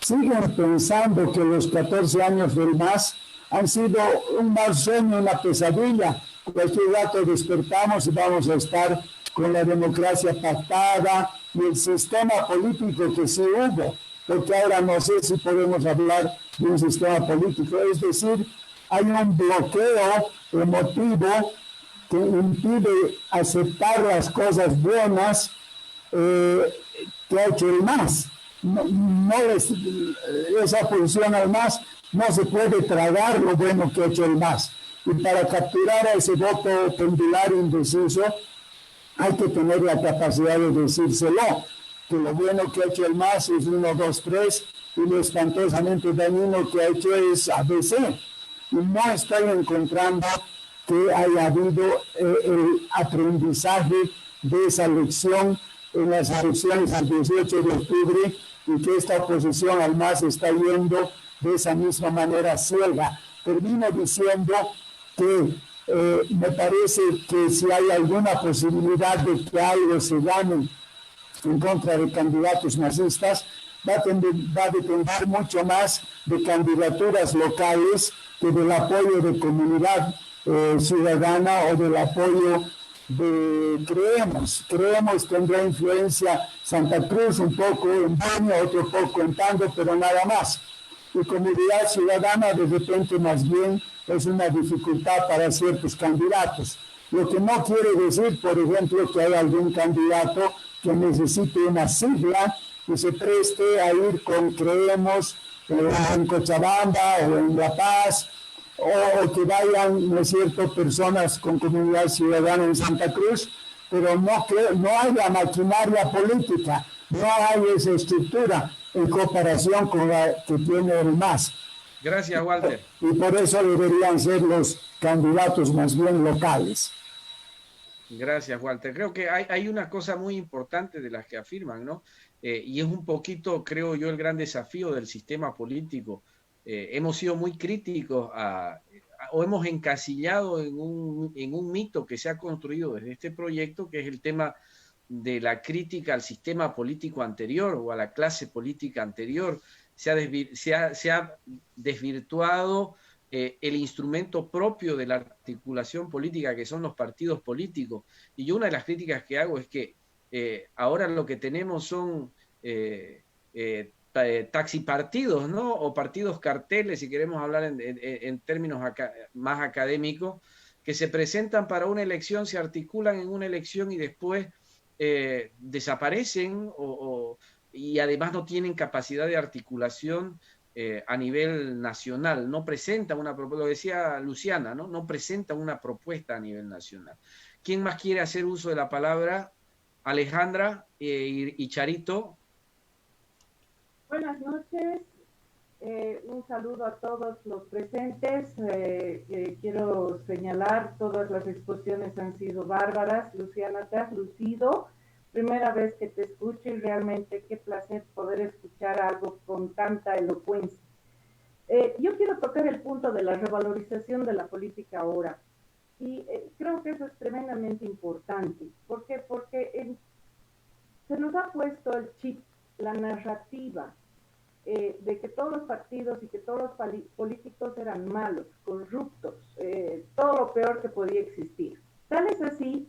siguen pensando que los 14 años del MAS han sido un mal sueño, una pesadilla. Cualquier rato despertamos y vamos a estar con la democracia pactada y el sistema político que sí hubo, porque ahora no sé si podemos hablar de un sistema político, es decir, hay un bloqueo emotivo que impide aceptar las cosas buenas que ha hecho el MAS. Esa posición al MAS no se puede tragar lo bueno que ha hecho el MAS. Y para capturar a ese voto pendular indeciso, hay que tener la capacidad de decírselo, que lo bueno que ha hecho el MAS es 1, 2, 3, y lo espantosamente dañino que ha hecho es ABC. Y no estoy encontrando que haya habido el aprendizaje de esa lección en las elecciones del 18 de octubre y que esta oposición al MAS está yendo de esa misma manera ciega. Termino diciendo que me parece que si hay alguna posibilidad de que algo se gane en contra de candidatos nazistas, va a depender mucho más de candidaturas locales que del apoyo de comunidad ciudadana o del apoyo de Creemos. Creemos tendrá influencia Santa Cruz, un poco en Baño, otro poco en Tango, pero nada más. Y comunidad ciudadana de repente más bien es una dificultad para ciertos candidatos. Lo que no quiere decir, por ejemplo, que hay algún candidato que necesite una sigla que se preste a ir con Creemos en Cochabamba o en La Paz, o que vayan, ¿no es cierto?, personas con comunidad ciudadana en Santa Cruz, pero no hay la maquinaria política, no hay esa estructura en comparación con la que tiene el MAS. Gracias, Walter. Y por eso deberían ser los candidatos más bien locales. Gracias, Walter. Creo que hay una cosa muy importante de las que afirman, ¿no? Y es un poquito, creo yo, el gran desafío del sistema político. Hemos sido muy críticos o hemos encasillado en un mito que se ha construido desde este proyecto, que es el tema de la crítica al sistema político anterior o a la clase política anterior. Se ha desvirtuado el instrumento propio de la articulación política, que son los partidos políticos. Y yo una de las críticas que hago es que ahora lo que tenemos son taxipartidos, ¿no? O partidos carteles, si queremos hablar en términos más académicos, que se presentan para una elección, se articulan en una elección y después desaparecen y además no tienen capacidad de articulación a nivel nacional, no presentan una propuesta, lo decía Luciana, ¿no? No presentan una propuesta a nivel nacional. ¿Quién más quiere hacer uso de la palabra? Alejandra y Charito. Buenas noches, un saludo a todos los presentes. Quiero señalar, todas las exposiciones han sido bárbaras. Luciana, te has lucido. Primera vez que te escucho y realmente qué placer poder escuchar algo con tanta elocuencia. Yo quiero tocar el punto de la revalorización de la política ahora. Y creo que eso es tremendamente importante. ¿Por qué? Porque se nos ha puesto el chip, la narrativa, de que todos los partidos y que todos los políticos eran malos, corruptos, todo lo peor que podía existir. Tal es así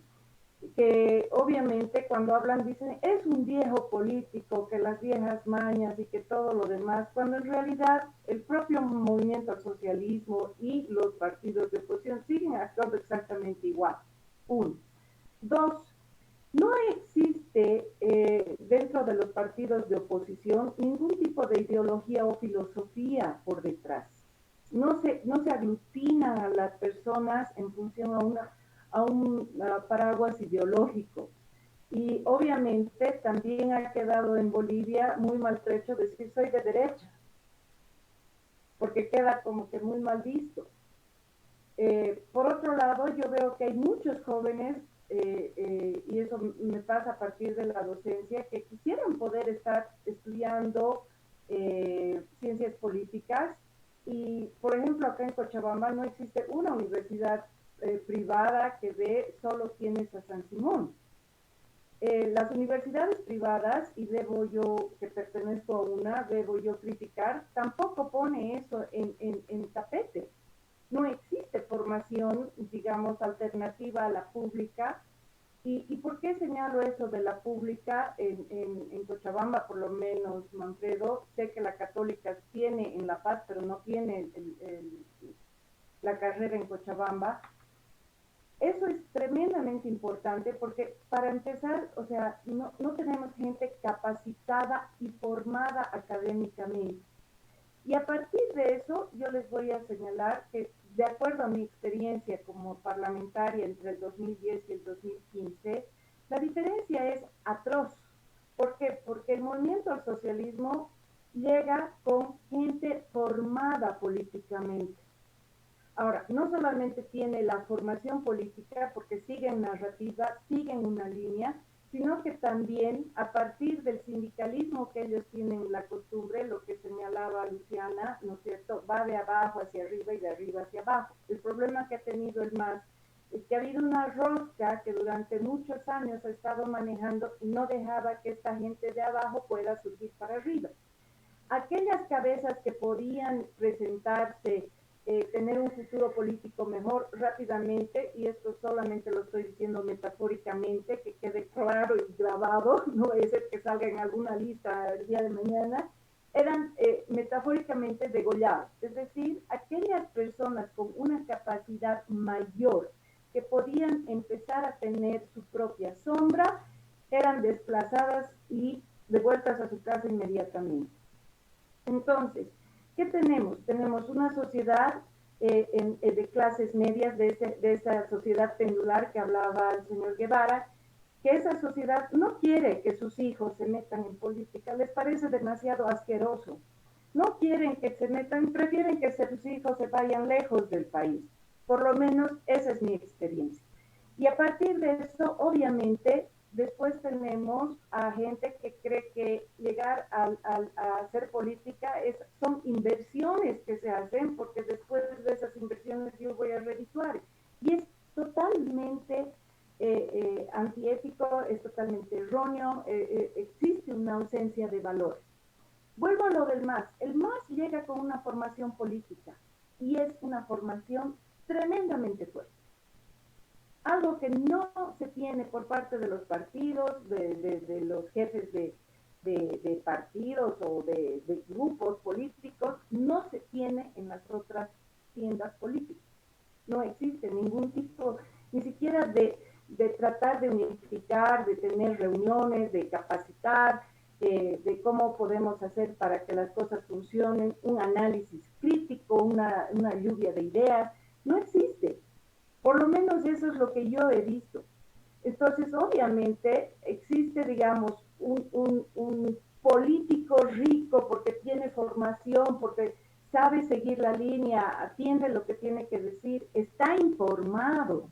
que obviamente cuando hablan dicen es un viejo político, que las viejas mañas y que todo lo demás, cuando en realidad el propio movimiento al socialismo y los partidos de oposición siguen actuando exactamente igual. Uno. Dos, no existe dentro de los partidos de oposición ningún tipo de ideología o filosofía por detrás. No se aglutinan a las personas en función a un paraguas ideológico. Y obviamente también ha quedado en Bolivia muy maltrecho decir soy de derecha, porque queda como que muy mal visto. Por otro lado, yo veo que hay muchos jóvenes, y eso me pasa a partir de la docencia, que quisieran poder estar estudiando ciencias políticas. Y, por ejemplo, acá en Cochabamba no existe una universidad privada que dé solo tienes a San Simón. Las universidades privadas, y debo yo, que pertenezco a una, debo yo criticar, tampoco pone eso en tapete. No existe formación, digamos, alternativa a la pública. ¿Y por qué señalo eso de la pública? En Cochabamba, por lo menos, Manfredo, sé que la Católica tiene en La Paz, pero no tiene la carrera en Cochabamba. Eso es tremendamente importante porque, para empezar, o sea, no tenemos gente capacitada y formada académicamente. Y a partir de eso, yo les voy a señalar que, de acuerdo a mi experiencia como parlamentaria entre el 2010 y el 2015, la diferencia es atroz. ¿Por qué? Porque el movimiento al socialismo llega con gente formada políticamente. Ahora, no solamente tiene la formación política, porque siguen narrativa, siguen una línea, sino que también a partir del sindicalismo que ellos tienen la costumbre, lo que señalaba Luciana, ¿no es cierto?, va de abajo hacia arriba y de arriba hacia abajo. El problema que ha tenido el MAS es que ha habido una rosca que durante muchos años ha estado manejando y no dejaba que esta gente de abajo pueda surgir para arriba. Aquellas cabezas que podían presentarse, tener un futuro político mejor rápidamente, y esto solamente lo estoy diciendo metafóricamente, que quede claro y grabado, no es el que salga en alguna lista el día de mañana, eran metafóricamente degollados, es decir, aquellas personas con una capacidad mayor que podían empezar a tener su propia sombra, eran desplazadas y devueltas a su casa inmediatamente. Entonces, ¿qué tenemos? Tenemos una sociedad de clases medias, de esa sociedad pendular que hablaba el señor Guevara, que esa sociedad no quiere que sus hijos se metan en política, les parece demasiado asqueroso. No quieren que se metan, prefieren que sus hijos se vayan lejos del país. Por lo menos esa es mi experiencia. Y a partir de eso, obviamente, después tenemos a gente que cree que llegar a hacer política son inversiones que se hacen, porque después de esas inversiones yo voy a redituar. Y es totalmente antiético, es totalmente erróneo, existe una ausencia de valor. Vuelvo a lo del MAS. El MAS llega con una formación política y es una formación tremendamente fuerte. Algo que no se tiene por parte de los partidos, de los jefes de partidos o de grupos políticos, no se tiene en las otras tiendas políticas. No existe ningún tipo, ni siquiera de tratar de unificar, de tener reuniones, de capacitar, de cómo podemos hacer para que las cosas funcionen, un análisis crítico, una lluvia de ideas. No existe. Por lo menos eso es lo que yo he visto. Entonces, obviamente, existe, digamos, un político rico porque tiene formación, porque sabe seguir la línea, atiende lo que tiene que decir, está informado.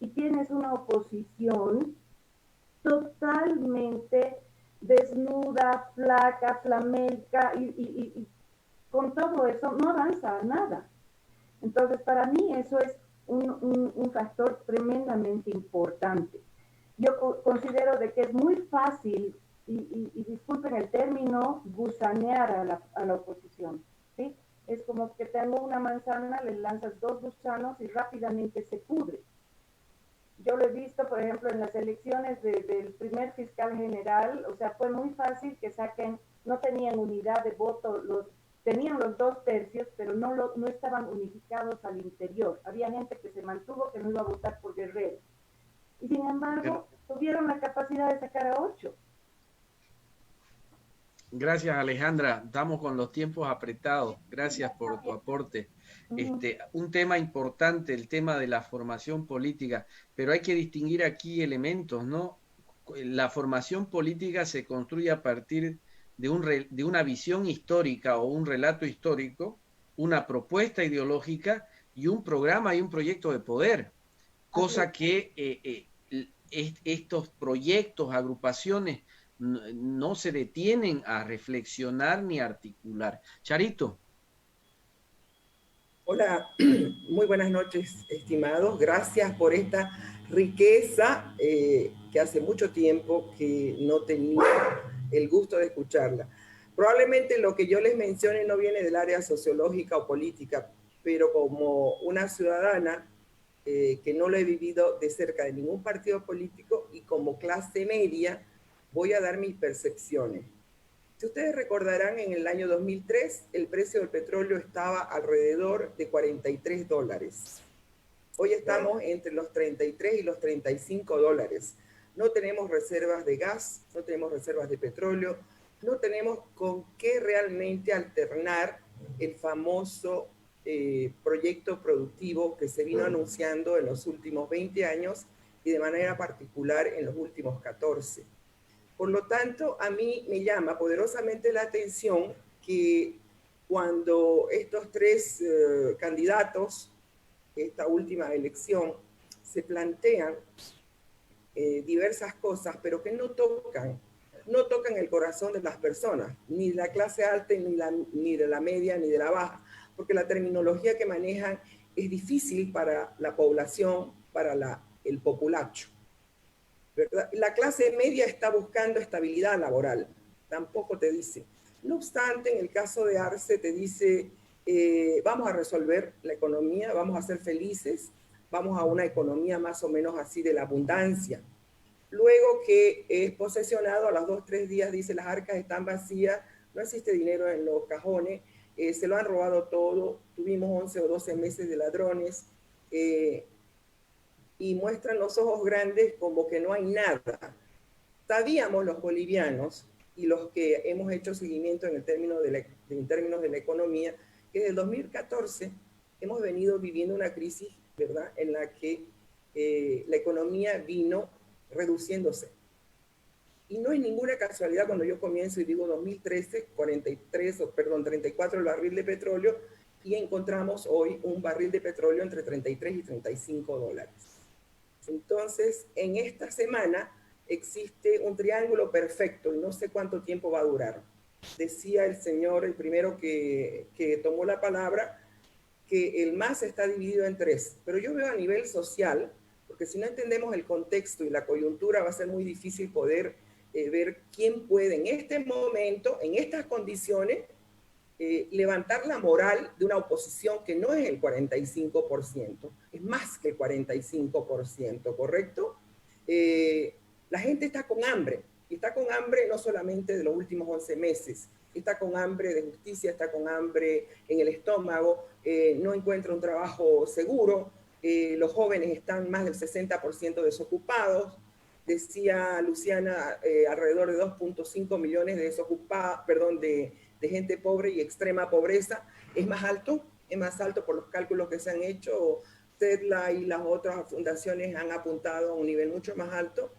Y tienes una oposición totalmente desnuda, flaca, flamenca, y con todo eso no avanza nada. Entonces, para mí eso es un factor tremendamente importante. Yo considero de que es muy fácil, y disculpen el término, gusanear a la oposición, ¿sí? Es como que tengo una manzana, le lanzas 2 gusanos y rápidamente se pudre. Yo lo he visto, por ejemplo, en las elecciones del primer fiscal general, o sea, fue muy fácil que saquen, no tenían unidad de voto, tenían los 2/3, pero no estaban unificados al interior. Había gente que se mantuvo que no iba a votar por Guerrero. Y sin embargo, tuvieron la capacidad de sacar a 8. Gracias, Alejandra. Estamos con los tiempos apretados. Gracias por tu aporte. Un tema importante, el tema de la formación política, pero hay que distinguir aquí elementos, ¿no? La formación política se construye a partir de una visión histórica o un relato histórico, una propuesta ideológica y un programa y un proyecto de poder, cosa que estos proyectos, agrupaciones, no se detienen a reflexionar ni a articular. Charito. Hola, muy buenas noches, estimados. Gracias por esta riqueza que hace mucho tiempo que no tenía el gusto de escucharla. Probablemente lo que yo les mencione no viene del área sociológica o política, pero como una ciudadana que no lo he vivido de cerca de ningún partido político y como clase media, voy a dar mis percepciones. Si ustedes recordarán, en el año 2003 el precio del petróleo estaba alrededor de $43. Hoy estamos entre los 33 y los $35. No tenemos reservas de gas, no tenemos reservas de petróleo, no tenemos con qué realmente alternar el famoso proyecto productivo que se vino anunciando en los últimos 20 años y de manera particular en los últimos 14. Por lo tanto, a mí me llama poderosamente la atención que cuando estos 3 candidatos, esta última elección, se plantean diversas cosas, pero que no tocan el corazón de las personas, ni de la clase alta, ni de la media, ni de la baja, porque la terminología que manejan es difícil para la población, para el populacho. ¿Verdad? La clase media está buscando estabilidad laboral, tampoco te dice. No obstante, en el caso de Arce te dice, vamos a resolver la economía, vamos a ser felices, vamos a una economía más o menos así de la abundancia. Luego que es posesionado, a los 2-3 días dice, las arcas están vacías, no existe dinero en los cajones, se lo han robado todo, tuvimos 11 o 12 meses de ladrones, y muestran los ojos grandes como que no hay nada. Sabíamos los bolivianos y los que hemos hecho seguimiento en términos de la economía, que desde el 2014 hemos venido viviendo una crisis, ¿verdad?, en la que la economía vino reduciéndose. Y no es ninguna casualidad cuando yo comienzo y digo 2013, 34 el barril de petróleo, y encontramos hoy un barril de petróleo entre 33 y $35. Entonces, en esta semana existe un triángulo perfecto y no sé cuánto tiempo va a durar. Decía el señor, el primero que tomó la palabra, que el MAS está dividido en 3, pero yo veo a nivel social, porque si no entendemos el contexto y la coyuntura va a ser muy difícil poder ver quién puede en este momento, en estas condiciones, levantar la moral de una oposición que no es el 45%, es más que el 45%, ¿correcto? La gente está con hambre, y está con hambre no solamente de los últimos 11 meses, está con hambre de justicia, está con hambre en el estómago, no encuentra un trabajo seguro, los jóvenes están más del 60% desocupados, decía Luciana, alrededor de 2.5 millones de desocupados, perdón, de gente pobre y extrema pobreza. Es más alto por los cálculos que se han hecho. TEDLA y las otras fundaciones han apuntado a un nivel mucho más alto.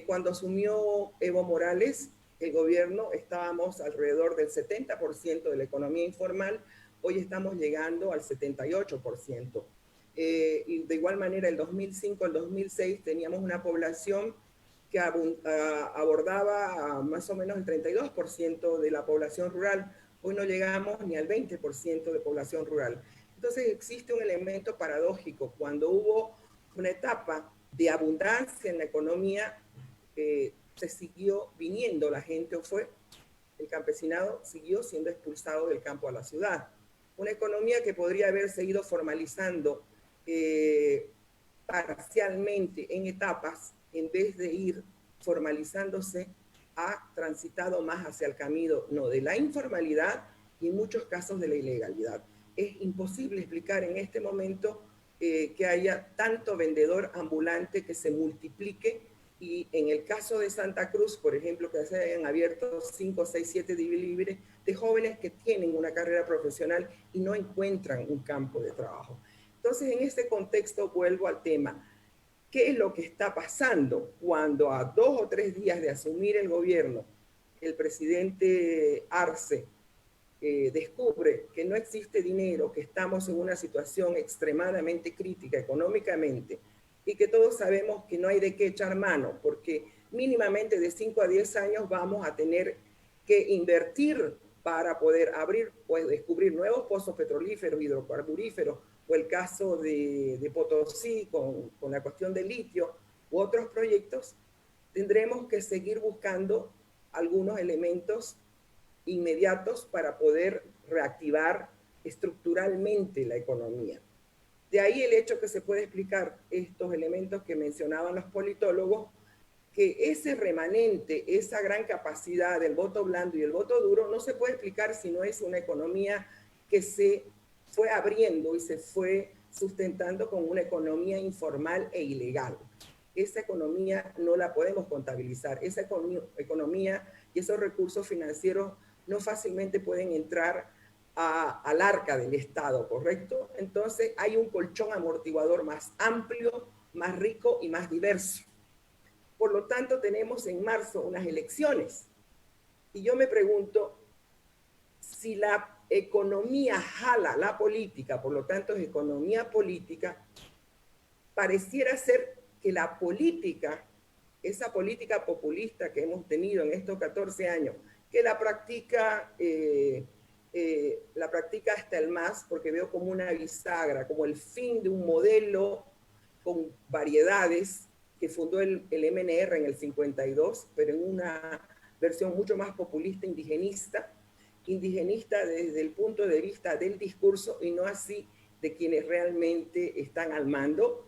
Cuando asumió Evo Morales, el gobierno, estábamos alrededor del 70% de la economía informal, hoy estamos llegando al 78%. Y de igual manera, el 2005 al 2006 teníamos una población que abordaba más o menos el 32% de la población rural. Hoy no llegamos ni al 20% de población rural. Entonces existe un elemento paradójico. Cuando hubo una etapa de abundancia en la economía, se siguió viniendo la gente, o fue el campesinado siguió siendo expulsado del campo a la ciudad. Una economía que podría haberse ido formalizando parcialmente en etapas, en vez de ir formalizándose, ha transitado más hacia el camino de la informalidad y en muchos casos de la ilegalidad. Es imposible explicar en este momento que haya tanto vendedor ambulante que se multiplique, y en el caso de Santa Cruz, por ejemplo, que se hayan abierto 5, 6, 7 libres de jóvenes que tienen una carrera profesional y no encuentran un campo de trabajo. Entonces, en este contexto vuelvo al tema. ¿Qué es lo que está pasando cuando a 2 o 3 días de asumir el gobierno, el presidente Arce descubre que no existe dinero, que estamos en una situación extremadamente crítica económicamente y que todos sabemos que no hay de qué echar mano, porque mínimamente de 5 a 10 años vamos a tener que invertir para poder abrir, pues descubrir nuevos pozos petrolíferos, hidrocarburíferos, o el caso de Potosí con la cuestión del litio u otros proyectos. Tendremos que seguir buscando algunos elementos inmediatos para poder reactivar estructuralmente la economía. De ahí el hecho que se puede explicar estos elementos que mencionaban los politólogos, que ese remanente, esa gran capacidad del voto blando y el voto duro no se puede explicar si no es una economía que se fue abriendo y se fue sustentando con una economía informal e ilegal. Esa economía no la podemos contabilizar. Esa economía y esos recursos financieros no fácilmente pueden entrar al arca del Estado, ¿correcto? Entonces hay un colchón amortiguador más amplio, más rico y más diverso. Por lo tanto, tenemos en marzo unas elecciones. Y yo me pregunto, si la economía jala la política, por lo tanto es economía política, pareciera ser que la política, esa política populista que hemos tenido en estos 14 años, que la practica hasta el MAS, porque veo como una bisagra, como el fin de un modelo con variedades que fundó el MNR en el 52, pero en una versión mucho más populista, indigenista desde el punto de vista del discurso y no así de quienes realmente están al mando.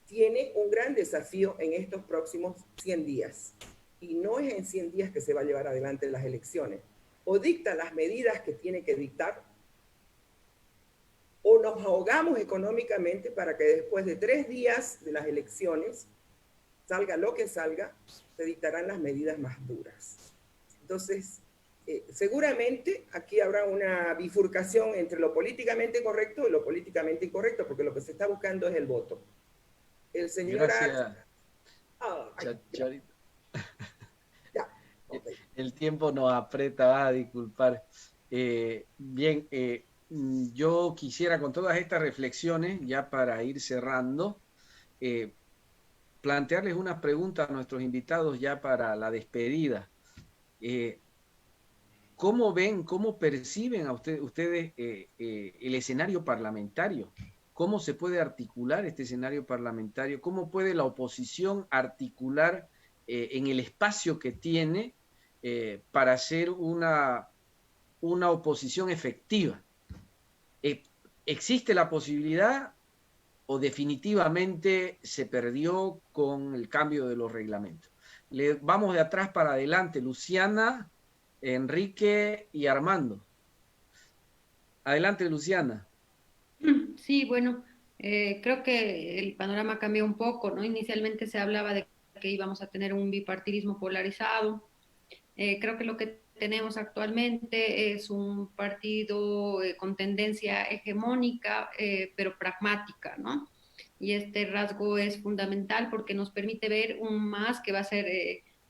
Tiene un gran desafío en estos próximos 100 días. Y no es en 100 días que se va a llevar adelante las elecciones. O dicta las medidas que tiene que dictar, o nos ahogamos económicamente para que después de 3 días de las elecciones, salga lo que salga, se dictarán las medidas más duras. Entonces, seguramente aquí habrá una bifurcación entre lo políticamente correcto y lo políticamente incorrecto, porque lo que se está buscando es el voto. El señor... Gracias, Charito. Ya, okay. El tiempo nos aprieta, vas a disculpar. Bien, yo quisiera, con todas estas reflexiones, ya para ir cerrando, plantearles unas preguntas a nuestros invitados ya para la despedida. ¿Cómo ven, cómo perciben a ustedes el escenario parlamentario? ¿Cómo se puede articular este escenario parlamentario? ¿Cómo puede la oposición articular en el espacio que tiene para hacer una oposición efectiva? ¿Existe la posibilidad o definitivamente se perdió con el cambio de los reglamentos? Vamos de atrás para adelante. Luciana, Enrique y Armando. Adelante, Luciana. Sí, bueno, creo que el panorama cambió un poco, ¿no? Inicialmente se hablaba de que íbamos a tener un bipartidismo polarizado. Creo que lo que tenemos actualmente es un partido con tendencia hegemónica, pero pragmática, ¿no? Y este rasgo es fundamental porque nos permite ver un MAS que va a ser,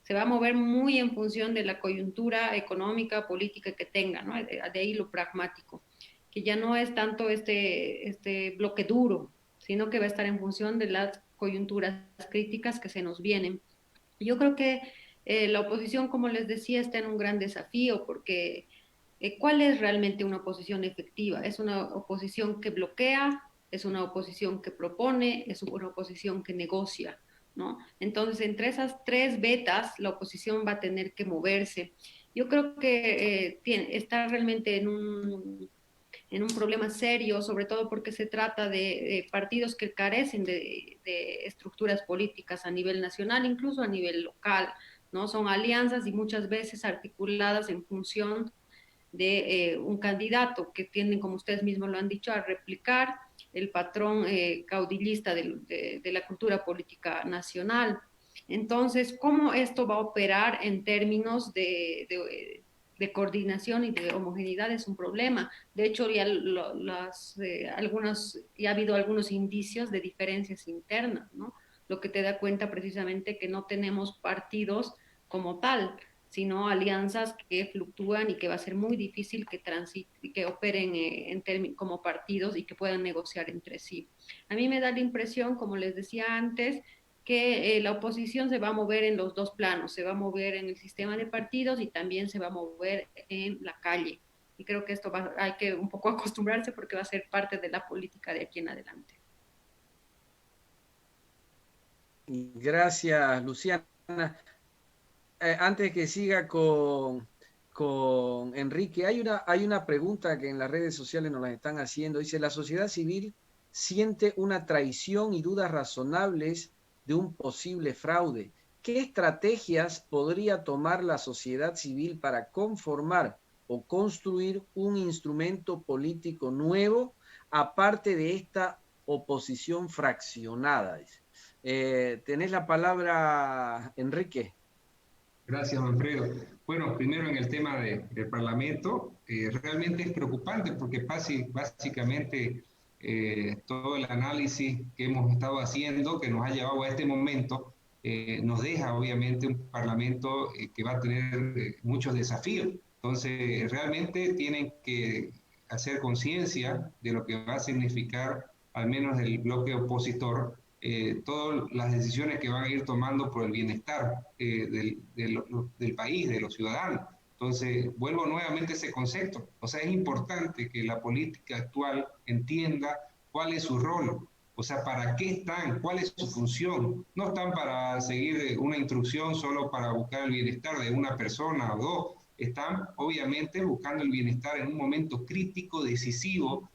se va a mover muy en función de la coyuntura económica, política que tenga, ¿no? De ahí lo pragmático, que ya no es tanto este bloque duro, sino que va a estar en función de las coyunturas críticas que se nos vienen. Yo creo que la oposición, como les decía, está en un gran desafío porque ¿cuál es realmente una oposición efectiva? Es una oposición que bloquea, es una oposición que propone, es una oposición que negocia, ¿no? Entonces, entre esas tres vetas, la oposición va a tener que moverse. Yo creo que está realmente en un problema serio, sobre todo porque se trata de partidos que carecen de estructuras políticas a nivel nacional, incluso a nivel local, ¿no? Son alianzas y muchas veces articuladas en función de un candidato que tienden, como ustedes mismos lo han dicho, a replicar el patrón caudillista de la cultura política nacional. Entonces, ¿cómo esto va a operar en términos de coordinación y de homogeneidad? Es un problema. De hecho, ya ya ha habido algunos indicios de diferencias internas, ¿no? Lo que te da cuenta precisamente que no tenemos partidos como tal, sino alianzas que fluctúan y que va a ser muy difícil que operen como partidos y que puedan negociar entre sí. A mí me da la impresión, como les decía antes, que la oposición se va a mover en los dos planos, se va a mover en el sistema de partidos y también se va a mover en la calle. Y creo que esto hay que un poco acostumbrarse porque va a ser parte de la política de aquí en adelante. Gracias, Luciana. Antes que siga con Enrique, hay una pregunta que en las redes sociales nos la están haciendo. Dice, ¿la sociedad civil siente una traición y dudas razonables de un posible fraude? ¿Qué estrategias podría tomar la sociedad civil para conformar o construir un instrumento político nuevo, aparte de esta oposición fraccionada? Tenés la palabra, Enrique. Gracias, Manfredo. Bueno, primero en el tema del Parlamento, realmente es preocupante porque básicamente todo el análisis que hemos estado haciendo, que nos ha llevado a este momento, nos deja obviamente un Parlamento que va a tener muchos desafíos. Entonces, realmente tienen que hacer conciencia de lo que va a significar, al menos el bloque opositor, todas las decisiones que van a ir tomando por el bienestar del país, de los ciudadanos. Entonces, vuelvo nuevamente a ese concepto. O sea, es importante que la política actual entienda cuál es su rol, o sea, para qué están, cuál es su función. No están para seguir una instrucción solo para buscar el bienestar de una persona o dos. Están, obviamente, buscando el bienestar en un momento crítico, decisivo,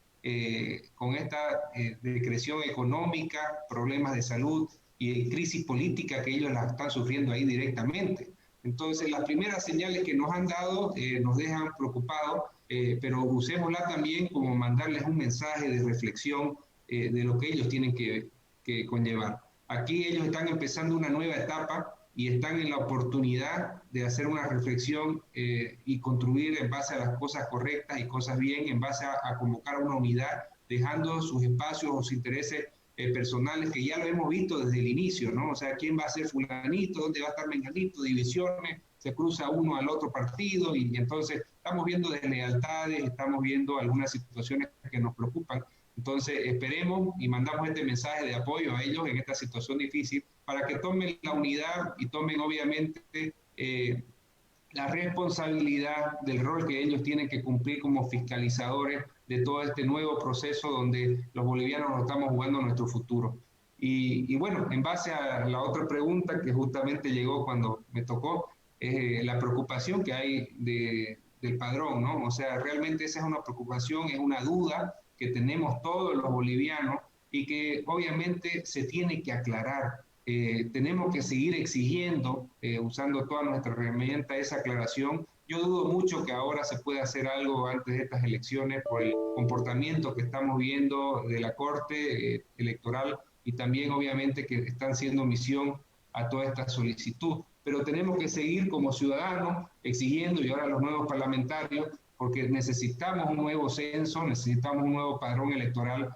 con esta decreción económica, problemas de salud y crisis política que ellos la están sufriendo ahí directamente. Entonces, las primeras señales que nos han dado nos dejan preocupados, pero usémosla también como mandarles un mensaje de reflexión de lo que ellos tienen que conllevar. Aquí ellos están empezando una nueva etapa y están en la oportunidad de hacer una reflexión y construir en base a las cosas correctas y cosas bien, en base a convocar una unidad, dejando sus espacios o sus intereses personales, que ya lo hemos visto desde el inicio, ¿no? O sea, ¿quién va a ser fulanito? ¿Dónde va a estar menganito? Divisiones, se cruza uno al otro partido y entonces estamos viendo deslealtades, estamos viendo algunas situaciones que nos preocupan. Entonces, esperemos y mandamos este mensaje de apoyo a ellos en esta situación difícil para que tomen la unidad y tomen, obviamente, la responsabilidad del rol que ellos tienen que cumplir como fiscalizadores de todo este nuevo proceso donde los bolivianos nos estamos jugando nuestro futuro. Y bueno, en base a la otra pregunta que justamente llegó cuando me tocó, la preocupación que hay del padrón, ¿no? O sea, realmente esa es una preocupación, es una duda que tenemos todos los bolivianos y que obviamente se tiene que aclarar. Tenemos que seguir exigiendo, usando toda nuestra herramienta, esa aclaración. Yo dudo mucho que ahora se pueda hacer algo antes de estas elecciones por el comportamiento que estamos viendo de la Corte Electoral y también obviamente que están siendo omisión a toda esta solicitud. Pero tenemos que seguir como ciudadanos exigiendo, y ahora los nuevos parlamentarios, porque necesitamos un nuevo censo, necesitamos un nuevo padrón electoral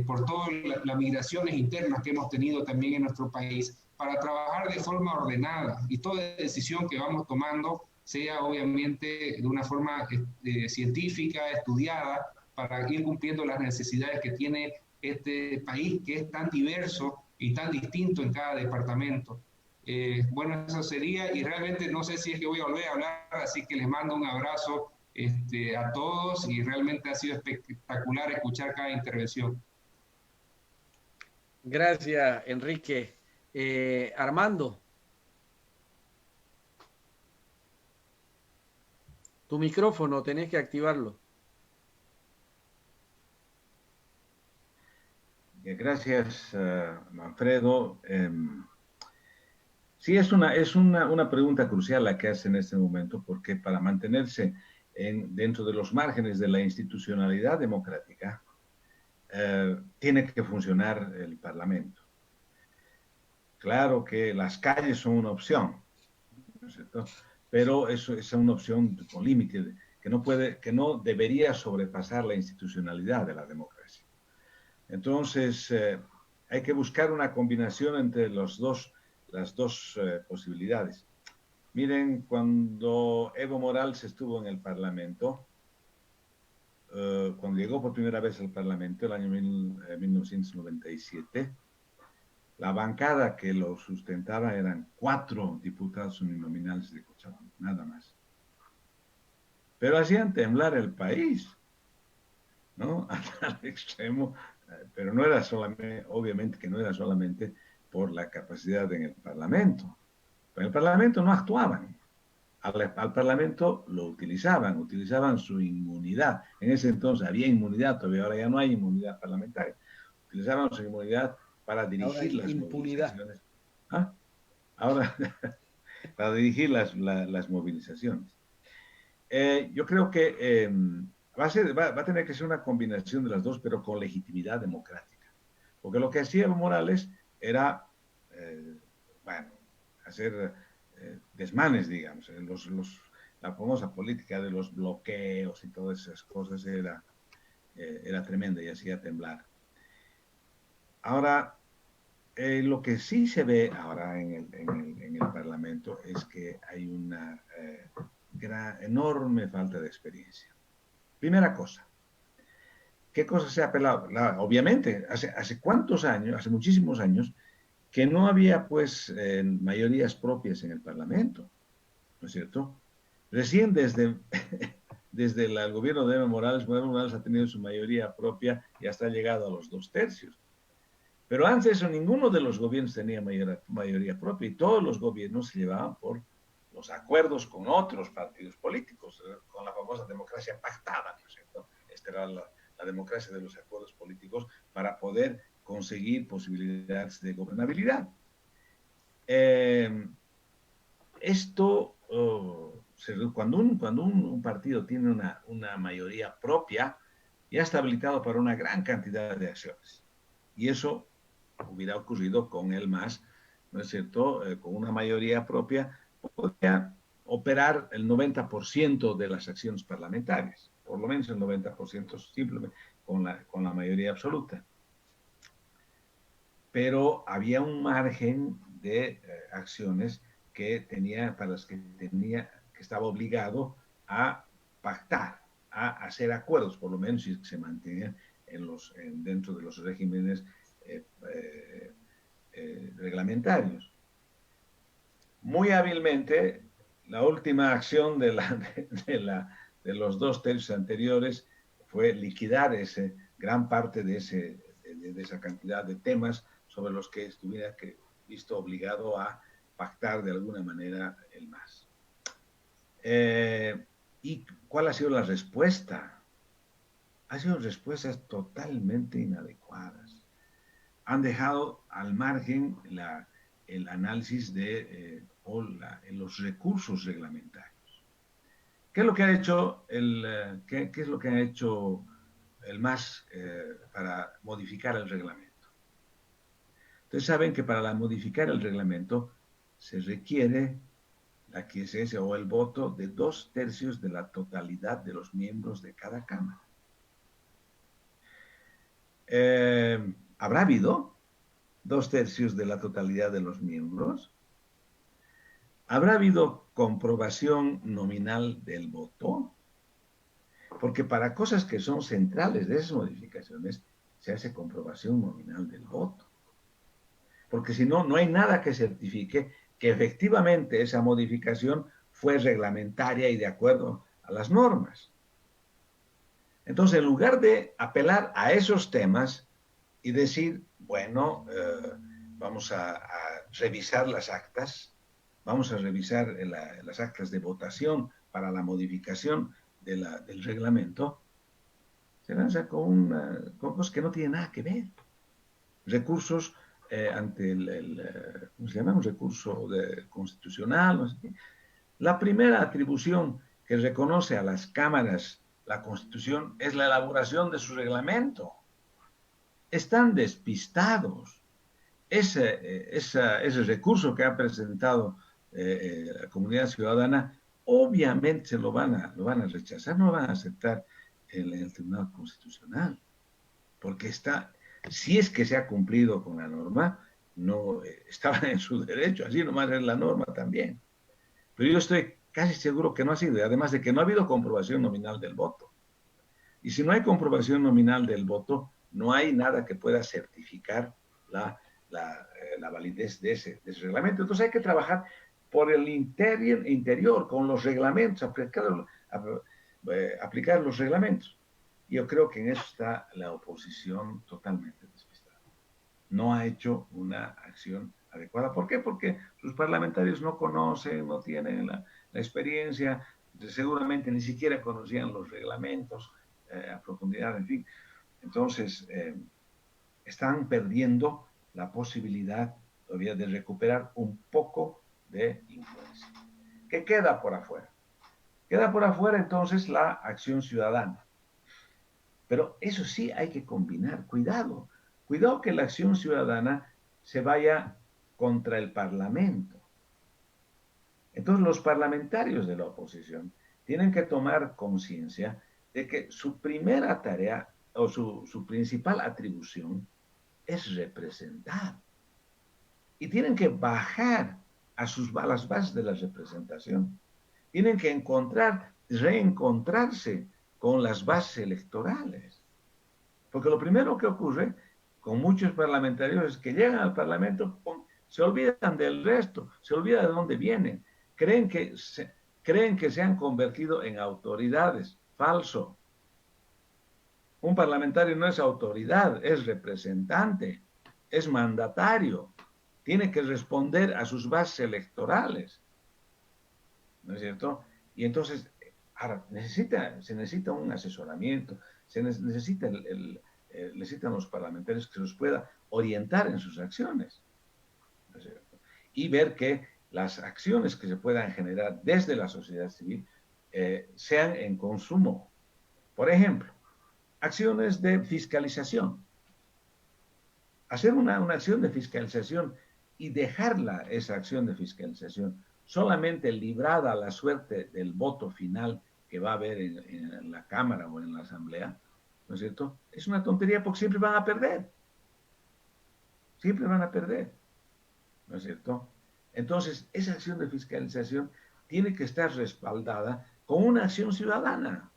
por todas las migraciones internas que hemos tenido también en nuestro país, para trabajar de forma ordenada y toda decisión que vamos tomando sea obviamente de una forma científica, estudiada, para ir cumpliendo las necesidades que tiene este país, que es tan diverso y tan distinto en cada departamento. Bueno, eso sería, y realmente no sé si es que voy a volver a hablar, así que les mando un abrazo a todos y realmente ha sido espectacular escuchar cada intervención. Gracias, Enrique. Armando, tu micrófono tenés que activarlo. Gracias, Manfredo. Sí, es una pregunta crucial la que hace en este momento, porque para mantenerse dentro de los márgenes de la institucionalidad democrática, tiene que funcionar el Parlamento. Claro que las calles son una opción, ¿no es cierto? Pero eso es una opción con límite, que no debería sobrepasar la institucionalidad de la democracia. Entonces, hay que buscar una combinación entre las dos posibilidades. Miren, cuando Evo Morales estuvo en el Parlamento, cuando llegó por primera vez al Parlamento, el año 1997, la bancada que lo sustentaba eran 4 diputados uninominales de Cochabamba, nada más. Pero hacían temblar el país, ¿no? Al extremo, pero no era solamente, obviamente que no era solamente por la capacidad en el Parlamento. Pero en el Parlamento no actuaban. Al Parlamento lo utilizaban su inmunidad. En ese entonces había inmunidad, todavía ahora ya no hay inmunidad parlamentaria. Utilizaban su inmunidad para dirigir las movilizaciones. ¿Ah? Ahora, para dirigir las movilizaciones. Yo creo que va a tener que ser una combinación de las dos, pero con legitimidad democrática. Porque lo que hacía Evo Morales era, hacer desmanes, digamos. La famosa política de los bloqueos y todas esas cosas era tremenda y hacía temblar. Ahora, lo que sí se ve ahora en el Parlamento es que hay una enorme falta de experiencia. Primera cosa, ¿qué cosa se ha apelado? Obviamente, hace cuántos años, hace muchísimos años, que no había pues mayorías propias en el Parlamento, ¿no es cierto? Recién desde el gobierno de Evo Morales ha tenido su mayoría propia y hasta ha llegado a los 2/3. Pero antes de eso, ninguno de los gobiernos tenía mayoría propia y todos los gobiernos se llevaban por los acuerdos con otros partidos políticos, con la famosa democracia pactada, ¿no es cierto? Esta era la democracia de los acuerdos políticos para poder conseguir posibilidades de gobernabilidad. Cuando un partido tiene una mayoría propia, ya está habilitado para una gran cantidad de acciones. Y eso hubiera ocurrido con el MAS, ¿no es cierto? Con una mayoría propia, podría operar el 90% de las acciones parlamentarias, por lo menos el 90% simplemente con la mayoría absoluta. Pero había un margen de acciones para las que estaba obligado a pactar, a hacer acuerdos, por lo menos si se mantienen dentro de los regímenes reglamentarios. Muy hábilmente, la última acción de los 2 tercios anteriores fue liquidar gran parte de esa cantidad de temas sobre los que estuviera visto obligado a pactar de alguna manera el MAS. ¿Y cuál ha sido la respuesta? Han sido respuestas totalmente inadecuadas. Han dejado al margen el análisis de los recursos reglamentarios. ¿Qué es lo que ha hecho qué es lo que ha hecho el MAS para modificar el reglamento? Ustedes saben que para modificar el reglamento se requiere la quiescencia o el voto de 2 tercios de la totalidad de los miembros de cada cámara. ¿Habrá habido 2 tercios de la totalidad de los miembros? ¿Habrá habido comprobación nominal del voto? Porque para cosas que son centrales de esas modificaciones se hace comprobación nominal del voto. Porque si no, no hay nada que certifique que efectivamente esa modificación fue reglamentaria y de acuerdo a las normas. Entonces, en lugar de apelar a esos temas y decir, bueno, vamos a revisar las actas, vamos a revisar las actas de votación para la modificación del reglamento, se lanza con cosas que no tienen nada que ver. Recursos ante ¿cómo se llama? Un recurso constitucional, no sé qué. La primera atribución que reconoce a las cámaras la Constitución es la elaboración de su reglamento. Están despistados. Ese recurso que ha presentado la comunidad ciudadana, obviamente lo van a rechazar, no lo van a aceptar en el Tribunal Constitucional, porque si es que se ha cumplido con la norma, no estaban en su derecho, así nomás es la norma también. Pero yo estoy casi seguro que no ha sido, y además de que no ha habido comprobación nominal del voto. Y si no hay comprobación nominal del voto, no hay nada que pueda certificar la validez de ese reglamento. Entonces hay que trabajar por el interior, con los reglamentos, aplicar los reglamentos. Yo creo que en eso está la oposición totalmente despistada. No ha hecho una acción adecuada. ¿Por qué? Porque sus parlamentarios no conocen, no tienen la experiencia, seguramente ni siquiera conocían los reglamentos a profundidad, en fin. Entonces, están perdiendo la posibilidad todavía de recuperar un poco de influencia. ¿Qué queda por afuera? Queda por afuera entonces la acción ciudadana. Pero eso sí hay que combinar. Cuidado que la acción ciudadana se vaya contra el Parlamento. Entonces los parlamentarios de la oposición tienen que tomar conciencia de que su primera tarea o su principal atribución es representar. Y tienen que bajar a las bases de la representación. Tienen que reencontrarse con las bases electorales. Porque lo primero que ocurre con muchos parlamentarios es que llegan al Parlamento, se olvidan del resto, se olvidan de dónde vienen, creen que se han convertido en autoridades. Falso. Un parlamentario no es autoridad, es representante, es mandatario, tiene que responder a sus bases electorales. ¿No es cierto? Y entonces, ahora, se necesita un asesoramiento, necesitan los parlamentarios que se los pueda orientar en sus acciones. ¿No es cierto? Y ver que las acciones que se puedan generar desde la sociedad civil sean en consumo. Por ejemplo, acciones de fiscalización. Hacer una acción de fiscalización y dejarla, esa acción de fiscalización, solamente librada a la suerte del voto final que va a haber en la Cámara o en la Asamblea, ¿no es cierto? Es una tontería porque siempre van a perder. Siempre van a perder. ¿No es cierto? Entonces, esa acción de fiscalización tiene que estar respaldada con una acción ciudadana.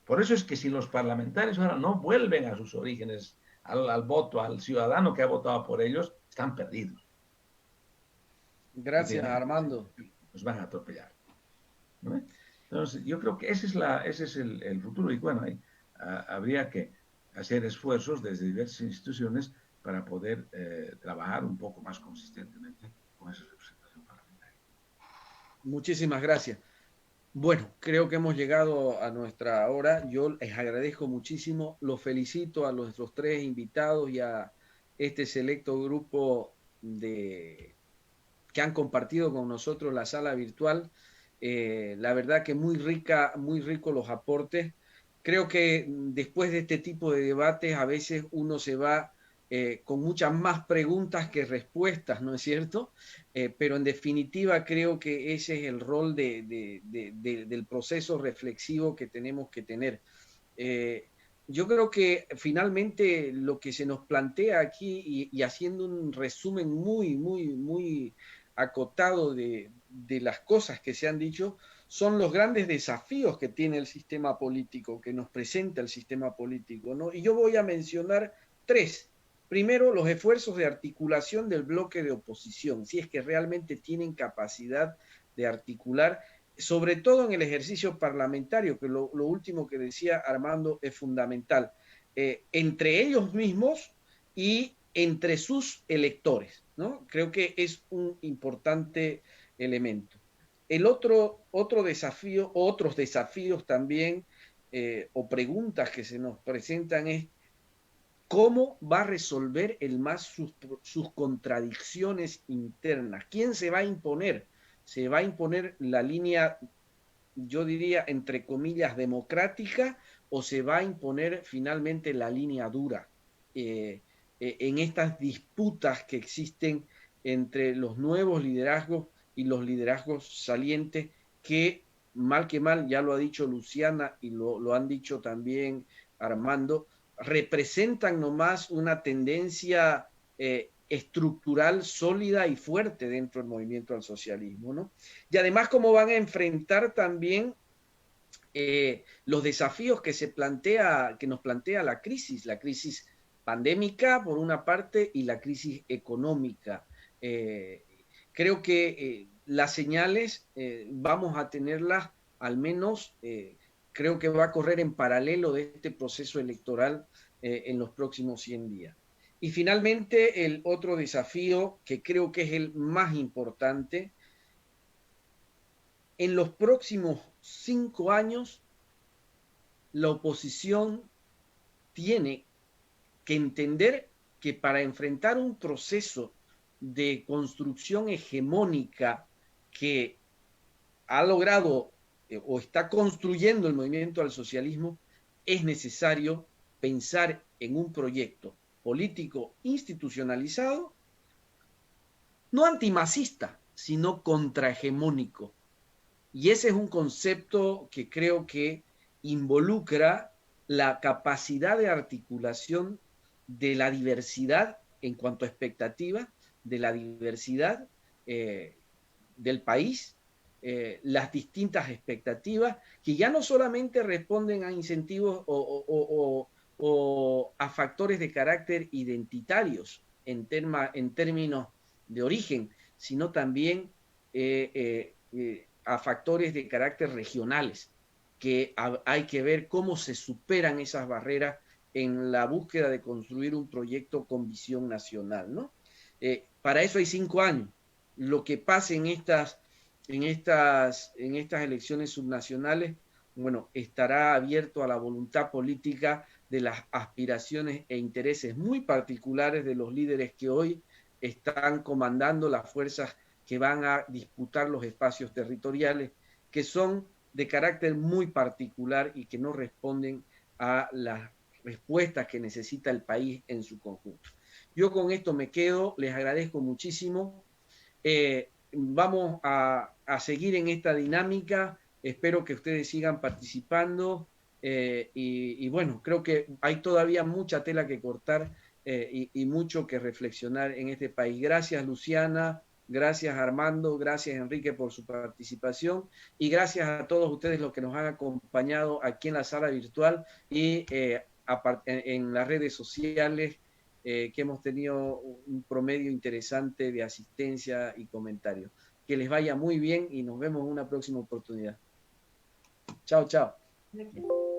Por eso es que si los parlamentarios ahora no vuelven a sus orígenes, al voto, al ciudadano que ha votado por ellos, están perdidos. Gracias, Armando. Nos van a atropellar, ¿no? Entonces, yo creo que ese es el futuro. Y bueno, habría que hacer esfuerzos desde diversas instituciones para poder trabajar un poco más consistentemente con esa representación parlamentaria. Muchísimas gracias. Bueno, creo que hemos llegado a nuestra hora. Yo les agradezco muchísimo, los felicito a nuestros tres invitados y a este selecto grupo que han compartido con nosotros la sala virtual. La verdad que muy rico los aportes. Creo que después de este tipo de debates a veces uno se va con muchas más preguntas que respuestas, ¿no es cierto? Pero en definitiva creo que ese es el rol del proceso reflexivo que tenemos que tener. Yo creo que finalmente lo que se nos plantea aquí, y haciendo un resumen muy acotado de las cosas que se han dicho, son los grandes desafíos que tiene el sistema político, que nos presenta el sistema político, ¿no? Y yo voy a mencionar tres. Primero, los esfuerzos de articulación del bloque de oposición, si es que realmente tienen capacidad de articular, sobre todo en el ejercicio parlamentario, que lo último que decía Armando es fundamental, entre ellos mismos y entre sus electores, ¿no? Creo que es un importante elemento. El otro desafío, otros desafíos también, o preguntas que se nos presentan es ¿cómo va a resolver el MAS sus contradicciones internas? ¿Quién se va a imponer? ¿Se va a imponer la línea, yo diría, entre comillas, democrática, o se va a imponer finalmente la línea dura en estas disputas que existen entre los nuevos liderazgos y los liderazgos salientes que, mal que mal, ya lo ha dicho Luciana y lo han dicho también Armando, representan nomás una tendencia estructural sólida y fuerte dentro del movimiento al socialismo, ¿no? Y además cómo van a enfrentar también los desafíos que nos plantea la crisis pandémica por una parte y la crisis económica. Creo que las señales vamos a tenerlas al menos creo que va a correr en paralelo de este proceso electoral en los próximos 100 días. Y finalmente, el otro desafío, que creo que es el más importante, en los próximos 5 años, la oposición tiene que entender que para enfrentar un proceso de construcción hegemónica que ha logrado o está construyendo el movimiento al socialismo, es necesario pensar en un proyecto político institucionalizado, no antimacista, sino contrahegemónico. Y ese es un concepto que creo que involucra la capacidad de articulación de la diversidad en cuanto a expectativas, de la diversidad del país, las distintas expectativas que ya no solamente responden a incentivos o a factores de carácter identitarios en términos de origen, sino también a factores de carácter regionales, que hay que ver cómo se superan esas barreras en la búsqueda de construir un proyecto con visión nacional, ¿no? Para eso hay 5 años. Lo que pase en estas elecciones subnacionales, bueno, estará abierto a la voluntad política de las aspiraciones e intereses muy particulares de los líderes que hoy están comandando las fuerzas que van a disputar los espacios territoriales, que son de carácter muy particular y que no responden a las respuestas que necesita el país en su conjunto. Yo con esto me quedo, les agradezco muchísimo. Vamos a seguir en esta dinámica, espero que ustedes sigan participando y bueno, creo que hay todavía mucha tela que cortar y mucho que reflexionar en este país. Gracias Luciana, Gracias Armando, gracias Enrique por su participación y gracias a todos ustedes los que nos han acompañado aquí en la sala virtual y en las redes sociales, que hemos tenido un promedio interesante de asistencia y comentarios. Que les vaya muy bien y nos vemos en una próxima oportunidad. Chao, chao. Gracias.